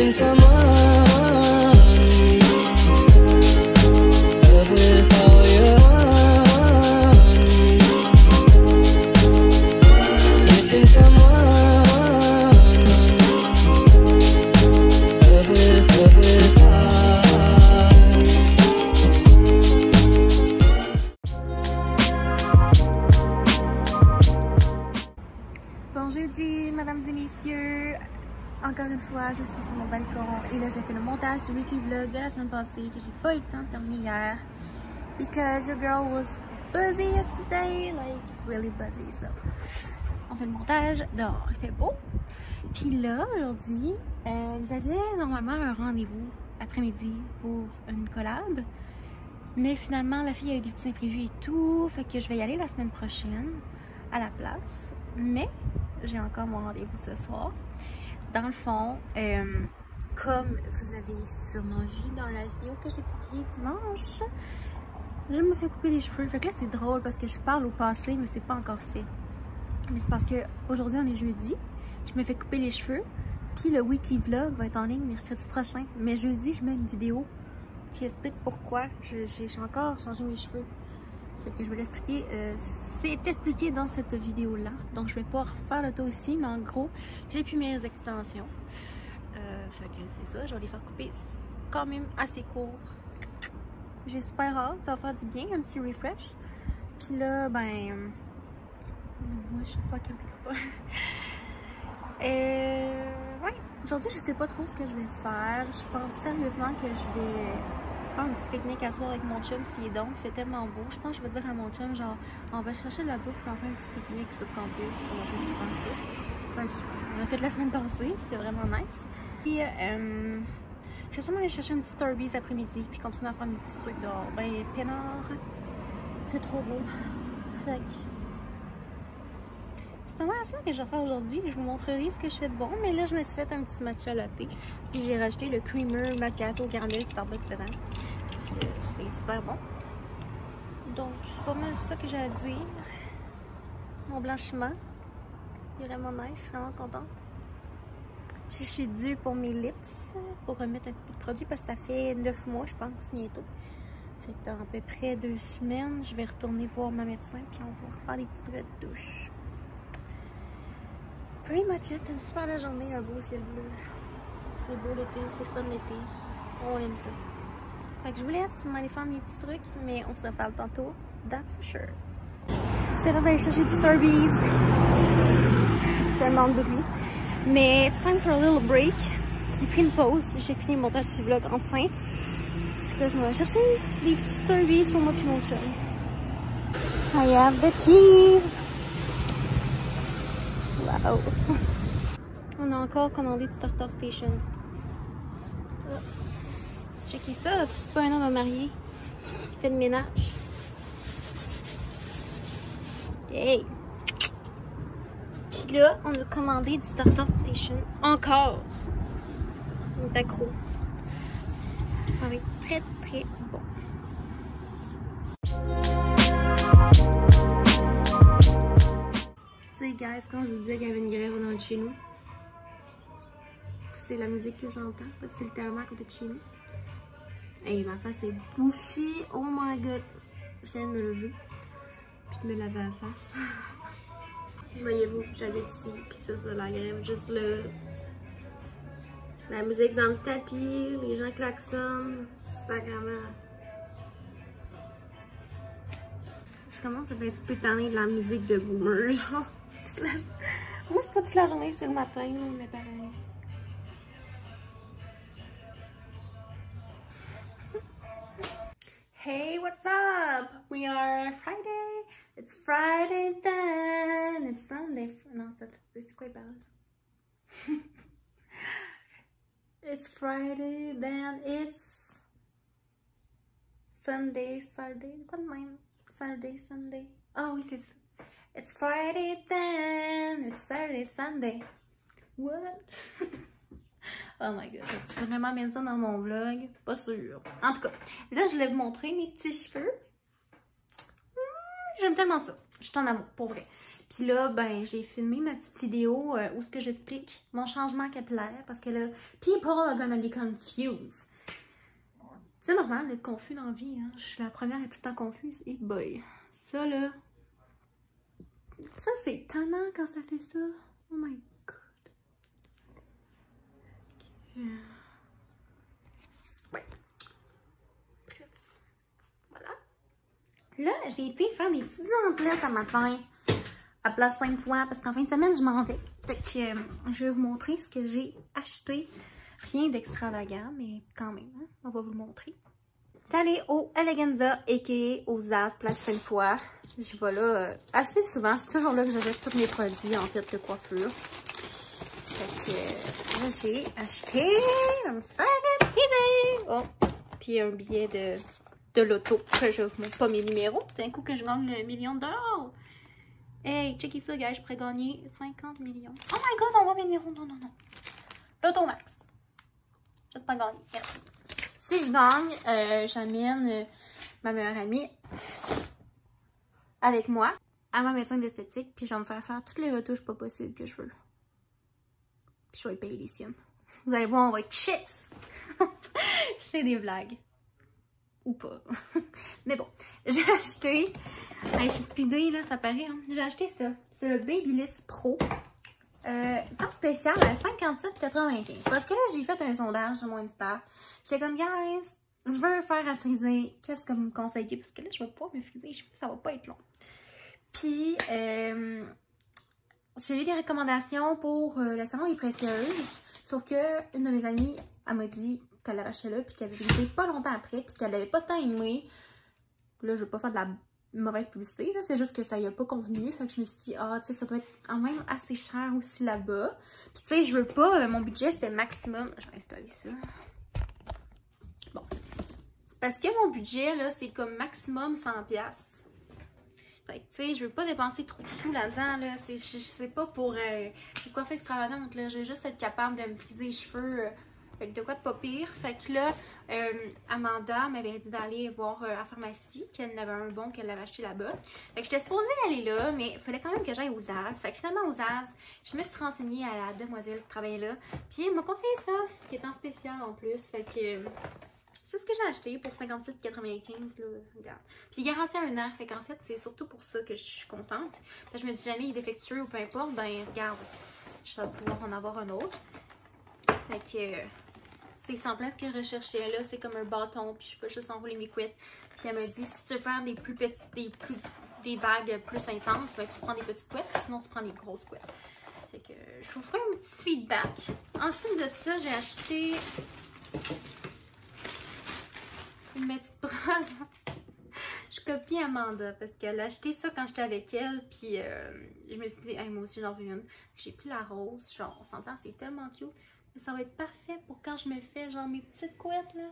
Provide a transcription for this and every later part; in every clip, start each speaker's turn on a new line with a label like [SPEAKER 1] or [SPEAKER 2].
[SPEAKER 1] missing someone. Love with all your heart. Missing someone. Love with heart.
[SPEAKER 2] Bon jeudi, mesdames et messieurs. Encore une fois, je suis sur mon balcon et là j'ai fait le montage du weekly vlog de la semaine passée que j'ai pas eu le temps de terminer hier. Because your girl was busy yesterday, like really busy. So, on fait le montage dehors, il fait beau. Puis là, aujourd'hui, j'avais normalement un rendez-vous après-midi pour une collab. Mais finalement, la fille a eu des petits imprévus et tout. Fait que je vais y aller la semaine prochaine à la place. Mais j'ai encore mon rendez-vous ce soir. Dans le fond, comme vous avez sûrement vu dans la vidéo que j'ai publiée dimanche, je me fais couper les cheveux. Fait que là, c'est drôle parce que je parle au passé, mais c'est pas encore fait. Mais c'est parce que aujourd'hui on est jeudi, je me fais couper les cheveux. Puis le weekly vlog va être en ligne mercredi prochain. Mais jeudi, je mets une vidéo qui explique pourquoi j'ai encore changé mes cheveux. Fait que je vais l'expliquer. C'est expliqué dans cette vidéo-là. Donc je vais pas refaire le tour ici, mais en gros, j'ai plus mes extensions. Fait que c'est ça, je vais les faire couper quand même assez court. J'ai super hâte, ça va faire du bien, un petit refresh. Puis là, ben... moi, j'espère qu'elle me piquera pas. Ouais, aujourd'hui, je sais pas trop ce que je vais faire. Je pense sérieusement que je vais faire un petit pique-nique à soir avec mon chum s'il est donc. Il fait tellement beau. Je pense que je vais dire à mon chum, genre, on va chercher de la bouffe puis on fait un petit pique-nique sur le campus. On va faire souvent ça. Enfin, on l'a fait la semaine passée, c'était vraiment nice. Puis, je vais sûrement aller chercher un petit Turbies après-midi puis continuer à faire mes petits trucs dehors. Ben, peinard, c'est trop beau. Fait que... c'est pas mal ça que je vais faire aujourd'hui. Je vous montrerai ce que je fais de bon. Mais là, je me suis fait un petit matcha latte. Puis j'ai rajouté le creamer macchiato caramel Starbucks dedans. C'est super bon. Donc, c'est pas mal ça que j'ai à dire. Mon blanchiment. Il est vraiment nice. Je suis vraiment contente. Puis je suis due pour mes lips. Pour remettre un petit peu de produit. Parce que ça fait 9 mois, je pense, bientôt. Fait que dans à peu près 2 semaines, je vais retourner voir ma médecin. Puis on va refaire des petites traits de douche. Pretty much it. Une super belle journée, un beau ciel bleu. C'est beau l'été, c'est fun l'été. On aime ça. Fait que je vous laisse m'aller faire mes petits trucs, mais on se reparle tantôt. That's for sure. C'est là d'aller chercher du Turbies. Tellement de bruit. Mais it's time for a little break. J'ai pris une pause. J'ai fini le montage du vlog enfin. Puis là, je vais chercher des petits Turbies pour moi et mon chum. I have the cheese. Wow. On a encore commandé du Tartar Station. Oh. Checkez ça, c'est pas un homme à marier qui fait de ménage. Hey! Puis là, on a commandé du Tartar Station. Encore! On est accro. Ça va être très très bon. Tu sais, guys, quand je vous disais qu'il y avait une grève dans le chez nous, c'est la musique que j'entends, parce que c'est littéralement à côté de chez nous. Et ma face est bouchée, oh my god! Je viens de me lever, puis de me laver la face. Voyez-vous, j'habite ici, puis ça c'est la grève, juste là. La musique dans le tapis, les gens klaxonnent, sacrément. Je commence à être un petit peu tannée de la musique de boomer, genre. Moi, c'est pas toute la journée, c'est le matin, mais pareil. Hey, what's up? We are Friday. It's Friday then. It's Sunday. Non, c'est quoi, parole? It's Friday then. It's Sunday, Saturday. Quoi de même? Saturday, Sunday. Oh oui, c'est ça. It's Friday then. It's Saturday, Sunday. What? Oh my god. Je vais vraiment mettre ça dans mon vlog. Pas sûr. En tout cas, là, je voulais vous montrer mes petits cheveux. J'aime tellement ça. Je suis en amour, pour vrai. Puis là, ben, j'ai filmé ma petite vidéo où ce que j'explique mon changement capillaire parce que là, people are gonna be confused. C'est normal d'être confus dans la vie, hein. Je suis la première à être tout le temps confuse. Et boy, ça là, ça c'est tannant quand ça fait ça. Oh my god. Ouais. Bref. Voilà. Là, j'ai été faire des petites emplettes à matin. À place 5 fois parce qu'en fin de semaine, je m'en vais. Fait que je vais vous montrer ce que j'ai acheté. Rien d'extravagant, mais quand même, hein, on va vous le montrer. J'étais allée au Eleganza, a.k.a. aux Zaz, place 5 fois. Je vais là assez souvent. C'est toujours là que j'achète tous mes produits, en fait, de coiffure. Fait que là, j'ai acheté un paquet privé. Oh, puis un billet de loto. Que je vous montre pas mes numéros. C'est un coup que je gagne le $1 million. Hey, check it, guys, je pourrais gagner 50 millions. Oh my god, on voit mes numéros. Non, non, non. L'auto max. J'espère gagner. Merci. Si je gagne, j'amène ma meilleure amie avec moi à ma médecin d'esthétique. Puis je vais me faire toutes les retouches pas possibles que je veux. Puis je vais payer les siennes. Vous allez voir, on va être chicks. Je sais des blagues. Ou pas. Mais bon, j'ai acheté. Hey, je suis speedée, là, ça paraît. Hein? J'ai acheté ça. C'est le Babyliss Pro. En spécial à 57,95. Parce que là, j'ai fait un sondage sur mon Insta. J'étais comme, guys, je veux un fer à friser. Qu'est-ce que vous me conseillez? Parce que là, je vais pouvoir me friser. Je sais que ça va pas être long. Puis, j'ai eu des recommandations pour le salon des précieuses. Sauf que une de mes amies, elle m'a dit qu'elle l'avait acheté là. Puis qu'elle avait visité pas longtemps après. Puis qu'elle l'avait pas tant aimé. Là, je vais pas faire de la mauvaise publicité, c'est juste que ça y a pas convenu, fait que je me suis dit, ah, tu sais, ça doit être quand même assez cher aussi là-bas. Puis tu sais, je veux pas, mon budget c'était maximum, je vais installer ça. Bon, parce que mon budget, là, c'est comme maximum 100$. Fait que tu sais, je veux pas dépenser trop de sous là-dedans, là, c'est pas pour quoi faire extravagante, là, je veux juste être capable de me friser les cheveux, avec de quoi de pas pire. Fait que là, Amanda m'avait dit d'aller voir à la pharmacie, qu'elle en avait un bon qu'elle avait acheté là-bas. Fait que j'étais supposée aller là, mais il fallait quand même que j'aille aux Zaz. Fait que finalement aux Zaz, je me suis renseignée à la demoiselle qui travaillait là. Puis elle m'a conseillé ça, qui est en spécial en plus. Fait que c'est ce que j'ai acheté pour 57,95 là, regarde. Puis garantie à 1 an, fait qu'en fait c'est surtout pour ça que je suis contente. Fait que je me dis jamais il est défectueux ou peu importe, ben regarde, je vais pouvoir en avoir un autre. Fait que c'est sans plein ce que je recherchais là, c'est comme un bâton, puis je peux juste enrouler mes couettes. Puis elle m'a dit si tu veux faire des plus petites, des vagues plus intenses, ben, tu prends des petites couettes, sinon tu prends des grosses couettes. Fait que je vous ferai un petit feedback. Ensuite de ça, j'ai acheté une petite brosse. Je copie Amanda parce qu'elle a acheté ça quand j'étais avec elle, puis je me suis dit hey, moi aussi j'en veux une. J'ai pris la rose, genre on s'entend, c'est tellement cute. Mais ça va être parfait pour quand je me fais genre mes petites couettes là.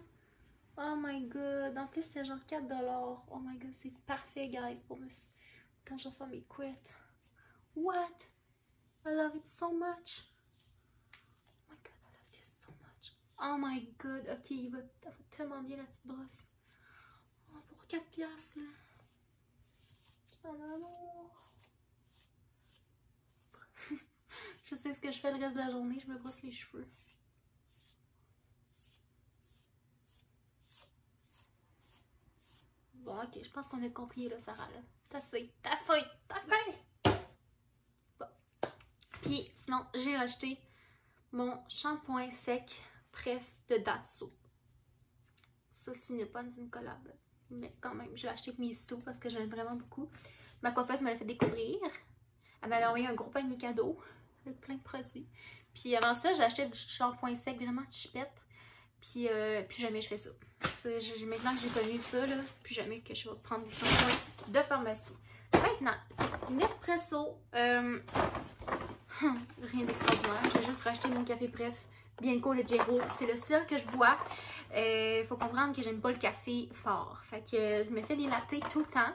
[SPEAKER 2] Oh my god. En plus c'est genre 4$. Oh my god, c'est parfait guys pour me... quand je fais mes couettes. What? I love it so much. Oh my god, I love this so much. Oh my god. Ok, il va tellement bien la petite brosse. Oh, pour 4$ là. Oh non. Je sais ce que je fais le reste de la journée, je me brosse les cheveux. Bon, ok, je pense qu'on a compris là, Sarah, là. T'as fait. Bon. Puis, sinon, j'ai acheté mon shampoing sec Pref de Datso. Ça, ce n'est pas une collab. Mais quand même, je l'ai acheté avec mes sous parce que j'aime vraiment beaucoup. Ma coiffeuse me l'a fait découvrir. Elle m'avait envoyé un gros panier cadeau avec plein de produits. Puis avant ça, j'ai acheté du shampoing sec vraiment chipette. Puis jamais je fais ça. Maintenant que j'ai connu ça, là, plus jamais que je vais prendre du shampoing de pharmacie. Maintenant, Nespresso. Rien d'extraordinaire. J'ai juste racheté mon café Bref Bianco Leggero. C'est le seul que je bois. Faut comprendre que j'aime pas le café fort. Fait que je me fais des lattés tout le temps.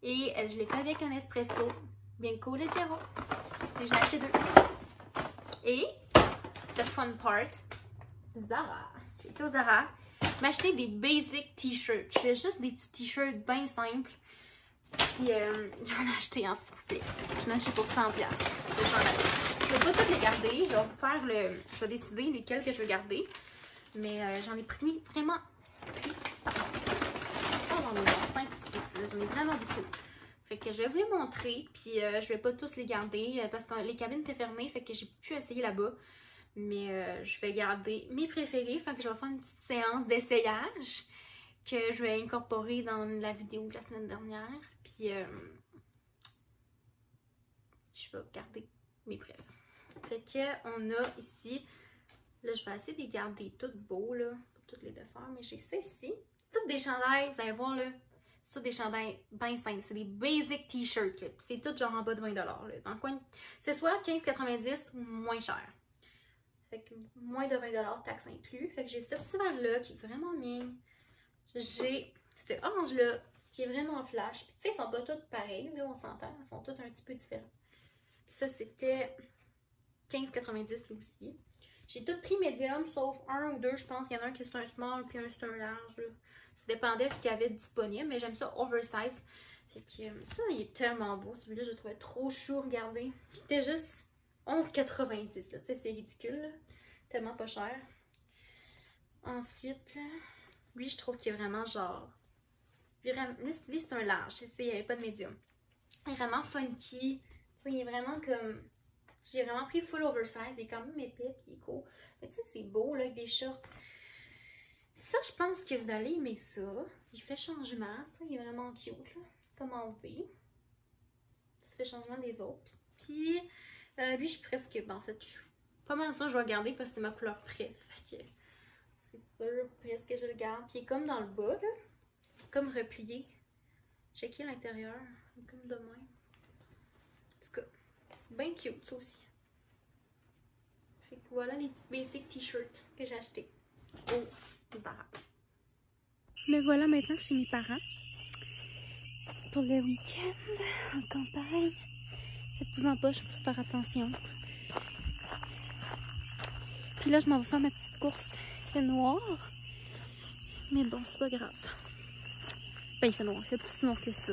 [SPEAKER 2] Et je l'ai fait avec un espresso Bianco Leggero. Et j'en ai acheté 2. Et, the fun part, Zara. J'ai été au Zara m'acheter des basic t-shirts. Je fais juste des petits t-shirts bien simples. Puis j'en ai acheté en s'il vous plaît. J'en ai acheté pour 100$. Je vais pas toutes les garder. Je vais vous faire le. Je vais décider lesquels que je vais garder. Mais j'en ai pris vraiment. J'en ai vraiment beaucoup. Fait que je vais vous les montrer. Puis je vais pas tous les garder parce que les cabines étaient fermées. Fait que j'ai pu essayer là-bas. Mais je vais garder mes préférés. Fait que je vais faire une petite séance d'essayage que je vais incorporer dans la vidéo de la semaine dernière. Puis je vais garder mes préférés. Fait que on a ici. Là, je vais essayer de les garder toutes beaux là. Pour toutes les défaire. Mais j'ai ça ici. C'est toutes des chandails. Vous allez voir là. C'est des chandails bien simples. C'est des basic t-shirts. C'est tout genre en bas de 20$. Là. Dans le coin, c'est soit 15,90$ ou moins cher. Fait que moins de 20$, taxes inclus. Fait que j'ai ce petit verre-là qui est vraiment mignon. J'ai cet orange-là qui est vraiment flash. Puis tu sais, ils sont pas tous pareils. Là, on s'entend. Ils sont tous un petit peu différents. Puis ça, c'était 15,90$ aussi. J'ai tout pris médium, sauf un ou deux. Je pense qu'il y en a un qui est un small puis un c'est un large. Là. Ça dépendait de ce qu'il y avait disponible. Mais j'aime ça oversize. Fait que ça, il est tellement beau. Celui-là, je le trouvais trop chou. Regardez. C'était juste 11,90$. Tu sais, c'est ridicule. Là. Tellement pas cher. Ensuite, lui, je trouve qu'il est vraiment genre. Lui, c'est un large. Il n'y avait pas de médium. Il est vraiment funky. Tu sais, il est vraiment comme. J'ai vraiment pris full oversize. Il est quand même épais et il est cool. Mais tu sais, c'est beau là, avec des shorts. Ça, je pense que vous allez aimer ça. Il fait changement. Tu sais, il est vraiment cute là. Comme en V. Ça fait changement des autres. Puis, lui, je suis presque. Ben, en fait, je suis pas mal ça, je vais le garder parce que c'est ma couleur préf. Fait que c'est sûr, presque je le garde. Puis il est comme dans le bas, là. Comme replié. Checker l'intérieur. Comme de même. En tout cas, bien cute, ça aussi. Fait que voilà les petits basic t-shirts que j'ai achetés aux Zara. Me voilà maintenant chez mes parents. Pour le week-end, en campagne. Faites-vous en pas, je faut faire attention. Puis là, je m'en vais faire ma petite course. Il fait noir. Mais bon, c'est pas grave. Ben, il fait noir. Il fait pas si noir que ça.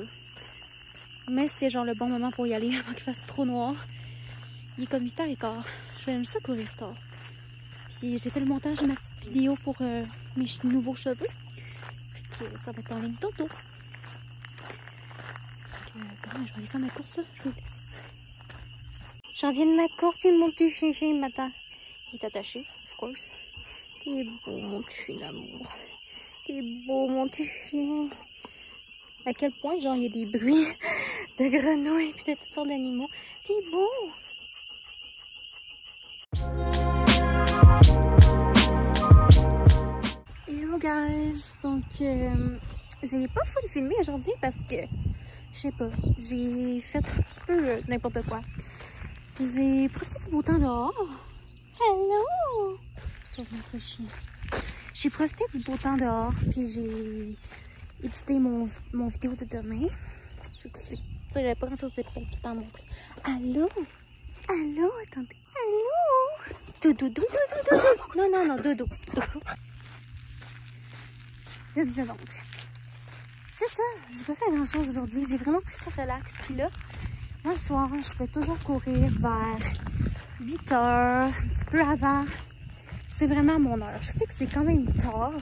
[SPEAKER 2] Mais c'est genre le bon moment pour y aller avant qu'il fasse trop noir. Il est comme 8h15. Je vais aimer ça courir tard. Puis j'ai fait le montage de ma petite vidéo pour mes nouveaux cheveux. Fait que ça va être en ligne tantôt. Fait que bon, je vais aller faire ma course. Je vous laisse. J'en viens de ma course, puis mon petit chien m'attend. Il est attaché, of course. T'es beau, mon petit chien d'amour. T'es beau, mon petit chien. À quel point, genre, il y a des bruits de grenouilles et de toutes sortes d'animaux. T'es beau. Hello, guys. Donc, j'ai pas full filmé aujourd'hui parce que, je sais pas, j'ai fait un petit peu n'importe quoi. J'ai profité du beau temps dehors. Hello! Notre chien. J'ai profité du beau temps dehors, puis j'ai édité mon vidéo de demain. Je ne pas grand chose de palpitant non plus. Allô? Allô? Attendez. Allô? Doudou, doudou, doudou. Non, non, non, doudou. Je disais donc. C'est ça, j'ai pas fait grand chose aujourd'hui. J'ai vraiment pris ça relax. Puis là, le soir, je fais toujours courir vers 8h, un petit peu avant. C'est vraiment mon heure. Je sais que c'est quand même tard,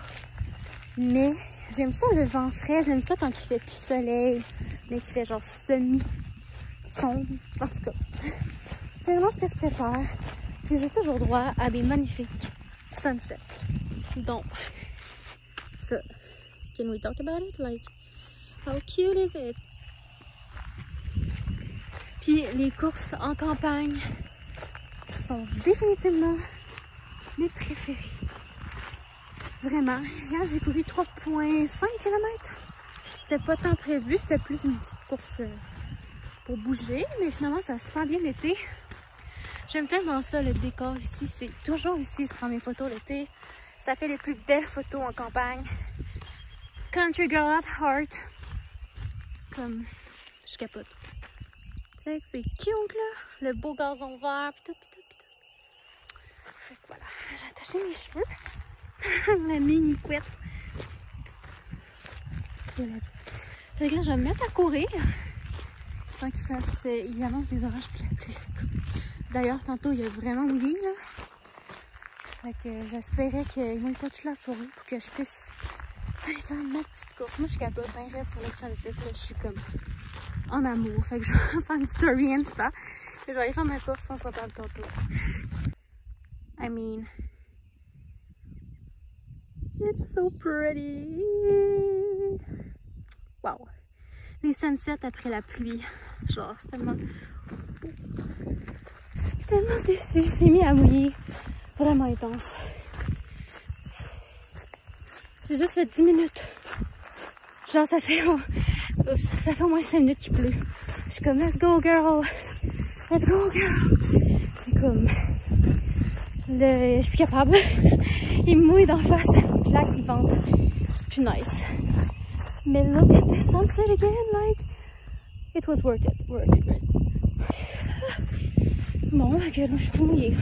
[SPEAKER 2] mais j'aime ça le vent frais. J'aime ça quand il fait plus soleil, mais qu'il fait genre semi-sombre. En tout cas, c'est vraiment ce que je préfère. Puis j'ai toujours droit à des magnifiques sunsets. Donc, ça. Can we talk about it? Like, how cute is it? Puis les courses en campagne sont définitivement mes préférées. Vraiment. Hier, j'ai couru 3,5 km. C'était pas tant prévu, c'était plus une petite course pour bouger, mais finalement, ça a super bien été. J'aime tellement ça, le décor ici. C'est toujours ici, je prends mes photos l'été. Ça fait les plus belles photos en campagne. Country girl at heart. Comme, je capote. C'est cute là, le beau gazon vert, pis tout. Fait que voilà, j'ai attaché mes cheveux, la mini couette. C'est la vie. Fait que là, je vais me mettre à courir. parce qu'il annonce des orages pour la pluie. D'ailleurs, tantôt, il a vraiment mouillé, là. Fait que j'espérais qu'il mouille pas toute la soirée pour que je puisse aller faire ma petite course. Moi, je suis capable bien raide sur le sunset, là. Je suis comme en amour. Fait que je vais faire une story Insta. Je vais aller faire ma course, on se reparle tantôt. I mean, it's so pretty. Wow. Les sunsets après la pluie. Genre, c'est tellement beau. Je suis tellement déçue. C'est mis à mouiller. Vraiment intense. J'ai juste fait 10 minutes. Genre, ça fait au moins 5 minutes qu'il pleut. Je suis comme, let's go, girl. Let's go, girl. Et comme, je suis plus capable. Il me mouille d'en face, ça me claque, il vente. C'est plus nice. Mais look at the sunset again, like, it was worth it, Bon, ok, donc je suis tout mouillée.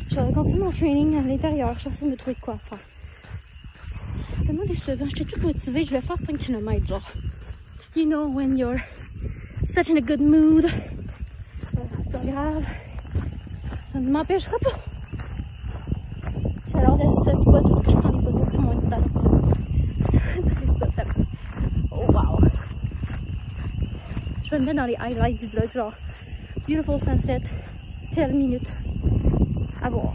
[SPEAKER 2] Je vais continuer mon training à l'intérieur, je vais essayer de me trouver de quoi faire. C'est tellement décevant, j'étais toute motivée, je voulais faire 5 km, genre. You know, when you're such in a good mood. C'est pas grave. Ça ne m'empêchera pas. J'adore ce spot où je prends des photos pour mon Instagram. Tous les spots là-bas. Oh wow! Je vais me mettre dans les highlights du vlog, genre beautiful sunset, telle minute à voir.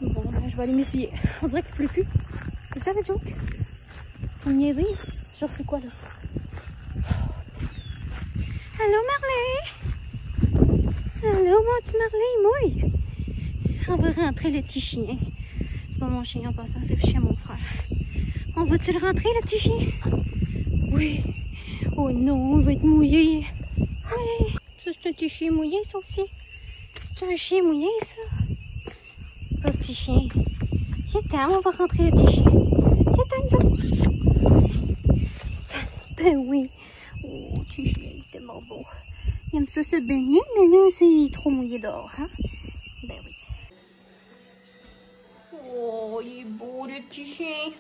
[SPEAKER 2] Bon, ben, je vais aller m'essuyer. On dirait qu'il pleut plus. Is that a joke? Faut me niaiser? Genre, c'est quoi là? Allô Marley! Allô mon petit Marley, mouille! On va rentrer le petit chien. C'est pas mon chien en passant, c'est le chien de mon frère. On va-tu le rentrer le petit chien? Oui. Oh non, il va être mouillé. Oui. Ça c'est un petit chien mouillé ça aussi. C'est un chien mouillé ça. Oh petit chien. Je t'aime, on va rentrer le petit chien. Je t'aime. Ben oui. Oh petit chien, il est tellement beau. Il aime ça se baigner, mais là c'est trop mouillé dehors, hein? Ben oui. Oh, il est beau le petit chien.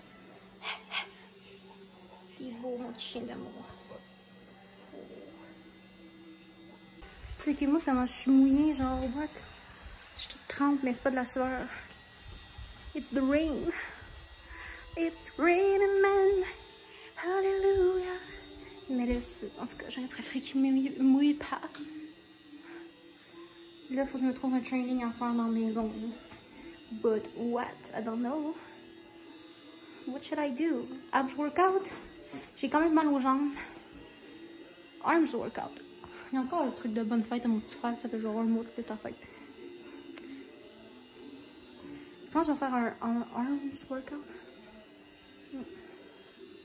[SPEAKER 2] Il est beau mon petit chien d'amour. Oh. C'est que moi comment je suis mouillée, genre what? Je suis toute trempe, mais c'est pas de la sueur. It's the rain. It's raining man. Hallelujah. Mais là, en tout cas, j'aurais préféré qu'il me mouille pas. Là, il faut que je me trouve un training à faire dans la maison. But what? I don't know. What should I do? Abs workout? J'ai quand même mal aux jambes. Arms workout. Il y a encore le truc de bonne fête à mon petit frère. Ça fait genre un mois que c'est sa fête. Je pense que je vais faire un arms workout.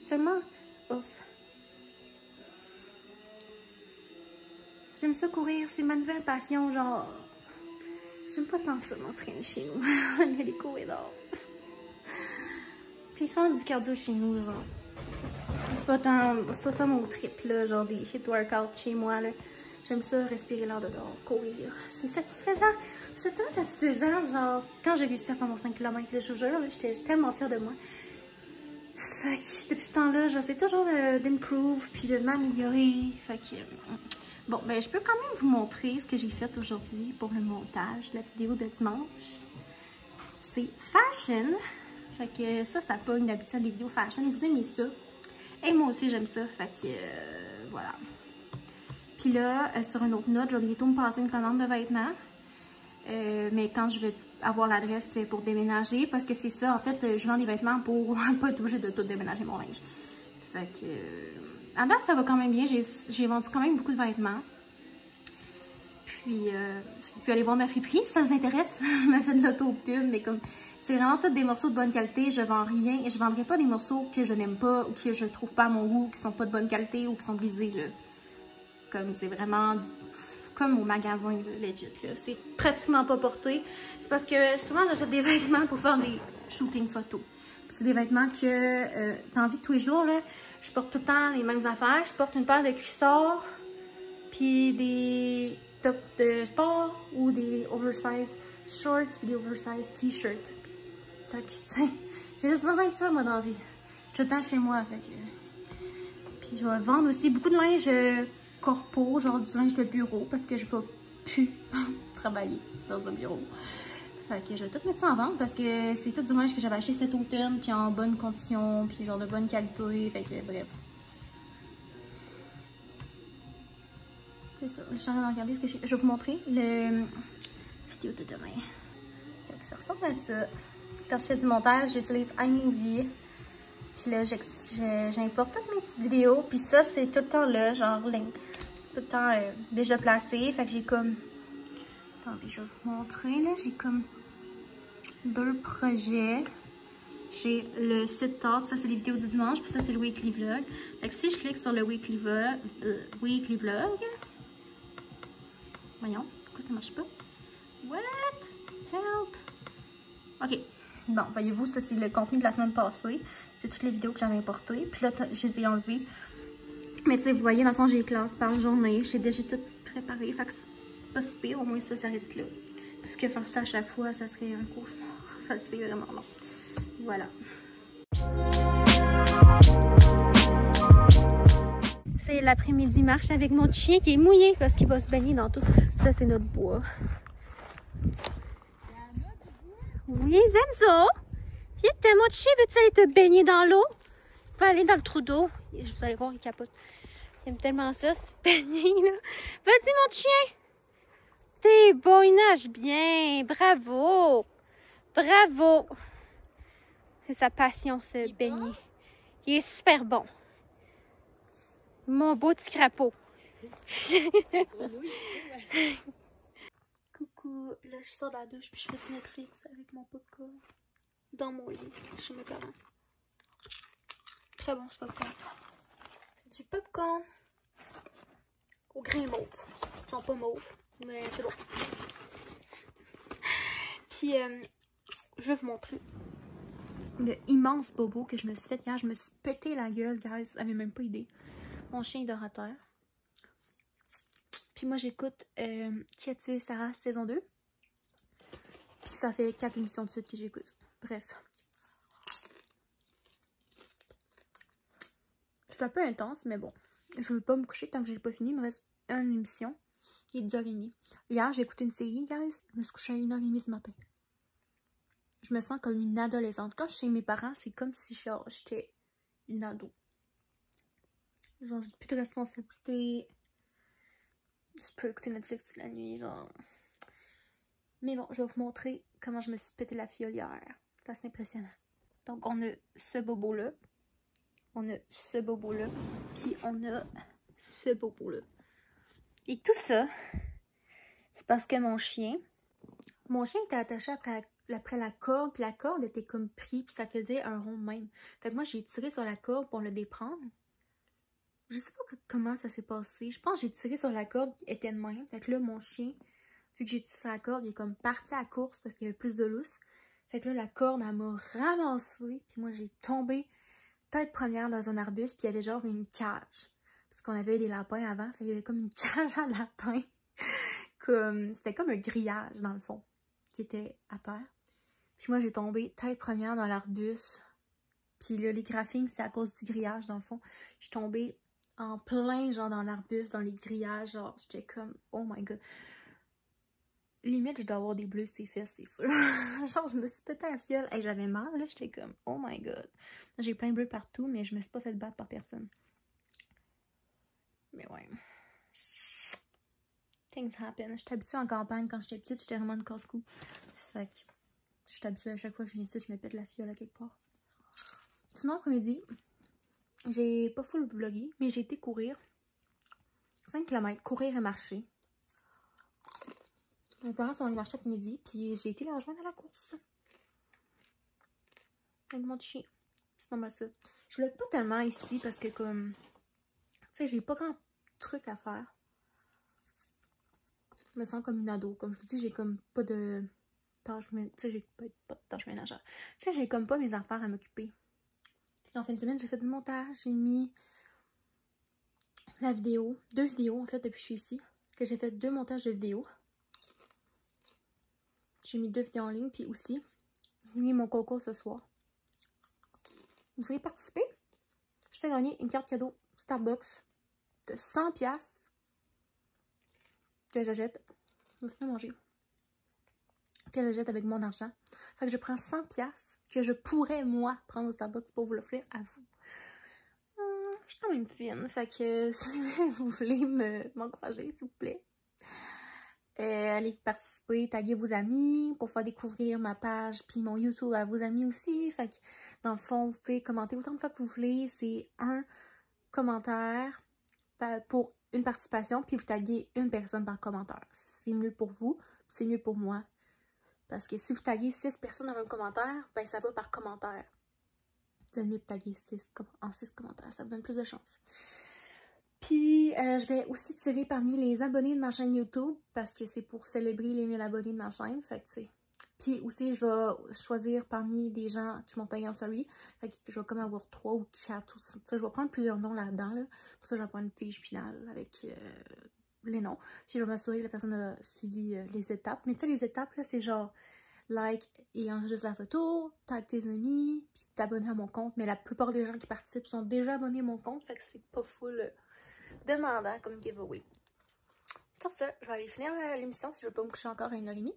[SPEAKER 2] Tellement off. J'aime ça courir, c'est ma nouvelle passion, genre. J'aime pas tant ça m'entraîner chez nous. On va aller courir dehors. Puis faire du cardio chez nous, genre. C'est pas tant mon trip, là, genre des hit workouts chez moi, là. J'aime ça, respirer l'air de dehors, courir. C'est satisfaisant. C'est tellement satisfaisant, genre, quand j'ai réussi à faire mon 5 km, là, je vous jure, j'étais tellement fière de moi. Fait que depuis ce temps-là, j'essaie toujours d'improve, puis de m'améliorer. Fait que... Bon, ben je peux quand même vous montrer ce que j'ai fait aujourd'hui pour le montage de la vidéo de dimanche. C'est fashion. Fait que ça pogne d'habitude les vidéos fashion. Vous aimez ça? Et moi aussi, j'aime ça. Fait que voilà. Puis là, sur une autre note, je vais bientôt me passer une commande de vêtements. Mais quand je vais avoir l'adresse, c'est pour déménager. Parce que c'est ça, en fait, je vends des vêtements pour pas être obligée de tout déménager mon linge. Fait que... à date, ça va quand même bien. J'ai vendu quand même beaucoup de vêtements. Puis, je peux aller voir ma friperie si ça vous intéresse. Je me fais de l'auto-pub, mais comme c'est vraiment tous des morceaux de bonne qualité, je vends rien. Et je vendrai pas des morceaux que je n'aime pas ou que je trouve pas à mon goût, qui sont pas de bonne qualité ou qui sont brisés, là. Comme c'est vraiment comme au magasin, là, legit, là. C'est pratiquement pas porté. C'est parce que souvent, j'achète des vêtements pour faire des shootings photos. C'est des vêtements que dans la vie de tous les jours, là, je porte tout le temps les mêmes affaires. Je porte une paire de cuissards, puis des tops de sport ou des oversize shorts, puis des oversize t-shirts. J'ai juste besoin de ça, moi, dans la vie. Je suis tout le temps chez moi, fait que... Puis je vais vendre aussi beaucoup de linge corpo, genre du linge de bureau, parce que je vais plus travailler dans un bureau. Fait que je vais tout mettre ça en vente parce que c'était tout du linge que j'avais acheté cet automne, puis en bonne condition, puis genre de bonne qualité. Fait que bref. C'est ça, je suis en train de regarder ce que je vais vous montrer le vidéo de demain. Fait que ça ressemble à ça. Quand je fais du montage, j'utilise iMovie. Puis là, j'importe toutes mes petites vidéos. Puis ça, c'est tout le temps là, genre, c'est tout le temps déjà placé. Fait que j'ai comme... Attendez, je vais vous montrer, là. J'ai comme 2 projets. J'ai le site talk, ça c'est les vidéos du dimanche. Puis ça, c'est le weekly vlog. Fait que si je clique sur le weekly vlog... Voyons, pourquoi ça marche pas? What? Help! Ok. Bon, voyez-vous, ça c'est le contenu de la semaine passée. C'est toutes les vidéos que j'avais importées. Puis là, je les ai enlevées. Mais tu sais, vous voyez, dans le fond, j'ai les classes par journée. J'ai déjà tout préparé. Fait que c'est pas si pire. Au moins, ça reste là. Parce que faire ça à chaque fois, ça serait un cauchemar. Ça, c'est vraiment long. Voilà. C'est l'après-midi marche avec mon chien qui est mouillé parce qu'il va se baigner dans tout. Ça, c'est notre bois. Oui, Zenzo! Viens, mon chien, veux-tu aller te baigner dans l'eau? Va aller dans le trou d'eau. Vous allez voir, il capote. Il aime tellement ça, se baigner, là. Vas-y, mon chien! T'es bon, il nage bien. Bravo! Bravo! C'est sa passion, se baigner. Il est super bon. Mon beau petit crapaud. Coucou, là je sors de la douche puis je fais du Netflix avec mon popcorn dans mon lit chez mes parents. Très bon ce popcorn. Du popcorn au grain mauve. Ils sont pas mauves, mais c'est bon. Puis je vais vous montrer le immense bobo que je me suis fait hier. Je me suis pété la gueule, guys. Vous n'avez même pas idée. Mon chien dort à terre. Puis moi, j'écoute Qui a tué Sarah saison 2. Puis ça fait 4 émissions de suite que j'écoute. Bref. C'est un peu intense, mais bon. Je veux pas me coucher tant que j'ai pas fini. Il me reste une émission. Il est 10h30. Hier, j'ai écouté une série, guys. Je me suis couchée à 1h30 du matin. Je me sens comme une adolescente. Quand je suis chez mes parents, c'est comme si j'étais une ado. Genre, j'ai plus de responsabilité. Je peux écouter Netflix toute la nuit, genre. Mais bon, je vais vous montrer comment je me suis pété la fiole hier. C'est assez impressionnant. Donc, on a ce bobo-là. On a ce bobo-là. Puis, on a ce bobo-là. Et tout ça, c'est parce que mon chien était attaché après la corde. Puis la corde était comme prise. Puis ça faisait un rond même. Fait que moi, j'ai tiré sur la corde pour le déprendre. Je sais pas comment ça s'est passé. Je pense que j'ai tiré sur la corde qui était de même. Fait que là, mon chien, vu que j'ai tiré sur la corde, il est comme parti à la course parce qu'il y avait plus de lousse. Fait que là, la corde, elle m'a ramassée. Puis moi, j'ai tombé tête première dans un arbuste. Puis il y avait genre une cage. Parce qu'on avait des lapins avant. Fait qu'il y avait comme une cage à lapins. C'était comme un grillage, dans le fond, qui était à terre. Puis moi, j'ai tombé tête première dans l'arbuste. Puis là, les graphings, c'est à cause du grillage, dans le fond. Je suis tombée en plein, genre, dans l'arbuste, dans les grillages, genre, j'étais comme, oh my god. Limite, je dois avoir des bleus sur les fesses, c'est sûr. Genre, je me suis pété la fiole. Hey, j'avais mal, là, j'étais comme, oh my god. J'ai plein de bleus partout, mais je me suis pas fait battre par personne. Mais ouais. Things happen. J'étais habituée en campagne, quand j'étais petite, j'étais vraiment une casse-cou. Fait que, j'étais habituée à chaque fois que je viens ici, je me pète la fiole à quelque part. Sinon, après-midi, j'ai pas full vlogué, mais j'ai été courir 5 km, courir et marcher. Mes parents sont allés marcher après-midi, puis j'ai été les rejoindre à la course. Avec mon chien. C'est pas mal ça. Je vlog pas tellement ici parce que comme, tu sais, j'ai pas grand truc à faire. Je me sens comme une ado. Comme je vous dis, j'ai comme pas de tâches, tu sais, j'ai pas de tâches ménagères. Tu sais, j'ai comme pas mes affaires à m'occuper. En fin de semaine, j'ai fait du montage. J'ai mis la vidéo, 2 vidéos en fait depuis que je suis ici. Que j'ai fait 2 montages de vidéos. J'ai mis 2 vidéos en ligne. Puis aussi, j'ai mis mon concours ce soir. Vous voulez participer? Je fais gagner une carte cadeau Starbucks de 100$. que j'achète. Je me suis manger. Que j'achète avec mon argent. Fait que je prends 100$ que je pourrais, moi, prendre au Starbucks pour vous l'offrir à vous. Je suis quand même fine. Fait que si vous voulez m'encourager, s'il vous plaît. Allez participer, taguer vos amis pour faire découvrir ma page puis mon YouTube à vos amis aussi. Fait que dans le fond, vous pouvez commenter autant de fois que vous voulez. C'est un commentaire pour une participation puis vous taguez une personne par commentaire. C'est mieux pour vous, c'est mieux pour moi. Parce que si vous taguez 6 personnes dans un commentaire, ben ça va par commentaire. C'est mieux de taguer 6 commentaires, ça vous donne plus de chance. Puis, je vais aussi tirer parmi les abonnés de ma chaîne YouTube parce que c'est pour célébrer les 1000 abonnés de ma chaîne. Fait que, tu sais. Puis aussi, je vais choisir parmi des gens qui m'ont tagué en story. Fait que je vais comme avoir 3 ou 4 ou 5. Je vais prendre plusieurs noms là-dedans. Là. Pour ça, je vais prendre une fiche finale avec les noms. Puis, je vais m'assurer que la personne a suivi les étapes. Mais tu sais, les étapes, là, c'est genre like et enregistre la photo, tag tes amis, puis t'abonner à mon compte. Mais la plupart des gens qui participent sont déjà abonnés à mon compte. Fait que c'est pas full demandant comme giveaway. Sur ça, je vais aller finir l'émission si je veux pas me coucher encore à 1h30.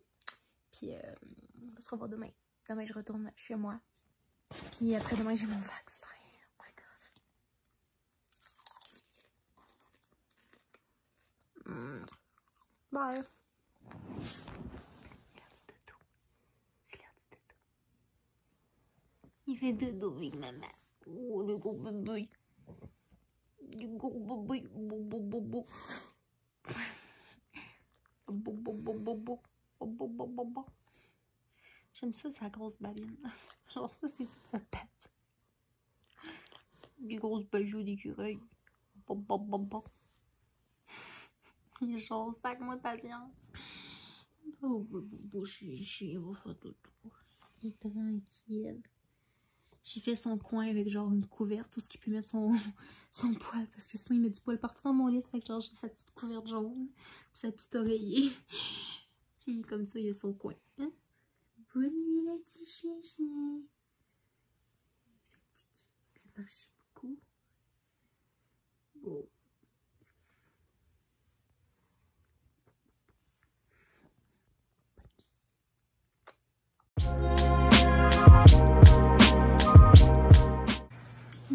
[SPEAKER 2] Puis on va se revoir demain. Demain, je retourne chez moi. Puis après demain, j'ai mon vaccin. Oh my god. Bye. Il fait dodo avec maman. Oh, le gros bébé. Du gros bébé. J'aime ça, sa grosse babine. Genre ça, c'est toute sa tête. Des grosses bijoux d'écureuil. Il est genre, sac-moi de patience. Oh, chichi, on va faire tout. Il est tranquille. J'ai fait son coin avec genre une couverte, tout ce qui peut mettre son poil, parce que sinon il met du poil partout dans mon lit, fait que genre j'ai sa petite couverte jaune, sa petite oreiller, puis comme ça il a son coin. Hein? Bonne nuit la petite chien. Merci beaucoup. Bon.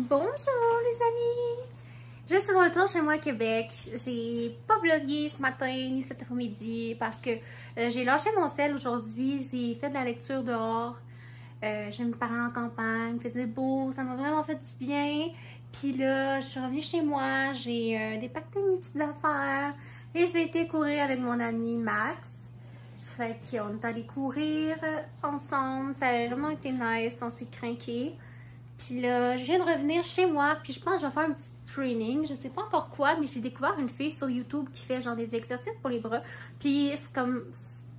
[SPEAKER 2] Bonjour les amis! Je suis de retour chez moi à Québec. J'ai pas vlogué ce matin ni cet après-midi parce que j'ai lâché mon sel aujourd'hui. J'ai fait de la lecture dehors. J'ai mes parents en campagne, il faisait beau, ça m'a vraiment fait du bien. Puis là, je suis revenue chez moi, j'ai dépacté mes petites affaires et j'ai été courir avec mon ami Max. Fait qu'on est allé courir ensemble, ça a vraiment été nice, on s'est craqué. Puis là, je viens de revenir chez moi, puis je pense que je vais faire un petit training, je sais pas encore quoi, mais j'ai découvert une fille sur YouTube qui fait genre des exercices pour les bras. Puis c'est comme,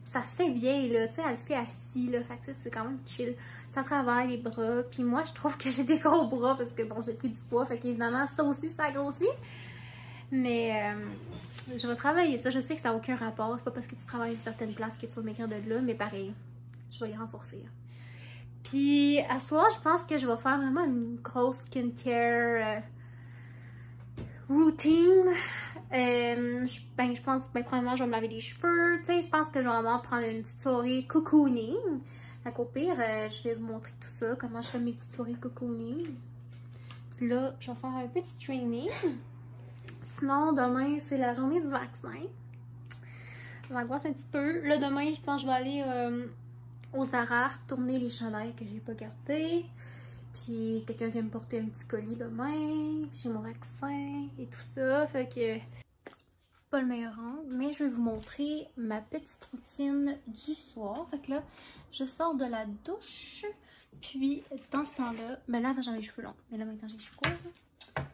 [SPEAKER 2] ça se fait bien là, tu sais, elle le fait assis là, fait que c'est quand même chill. Ça travaille les bras, puis moi je trouve que j'ai des gros bras parce que bon, j'ai pris du poids, fait qu'évidemment ça aussi ça grossit. Mais je vais travailler ça, je sais que ça n'a aucun rapport, c'est pas parce que tu travailles à une certaine place que tu vas maigrir de là, mais pareil, je vais y renforcer. Puis à ce soir, je pense que je vais faire vraiment une grosse skincare routine. Je pense que premièrement, je vais me laver les cheveux. Tu sais, je pense que je vais vraiment prendre une petite soirée cocooning. Fait qu'au pire, je vais vous montrer tout ça, comment je fais mes petites soirées cocooning. Puis là, je vais faire un petit training. Sinon, demain, c'est la journée du vaccin. J'angoisse un petit peu. Là, demain, je pense que je vais aller au Zara tourner les chandails que j'ai pas gardés. Puis quelqu'un vient me porter un petit colis demain. Puis j'ai mon vaccin et tout ça. Fait que pas le meilleur angle. Mais je vais vous montrer ma petite routine du soir. Fait que là, je sors de la douche. Puis dans ce temps-là, ben là avant j'avais les cheveux longs. Mais là maintenant j'ai les cheveux courts.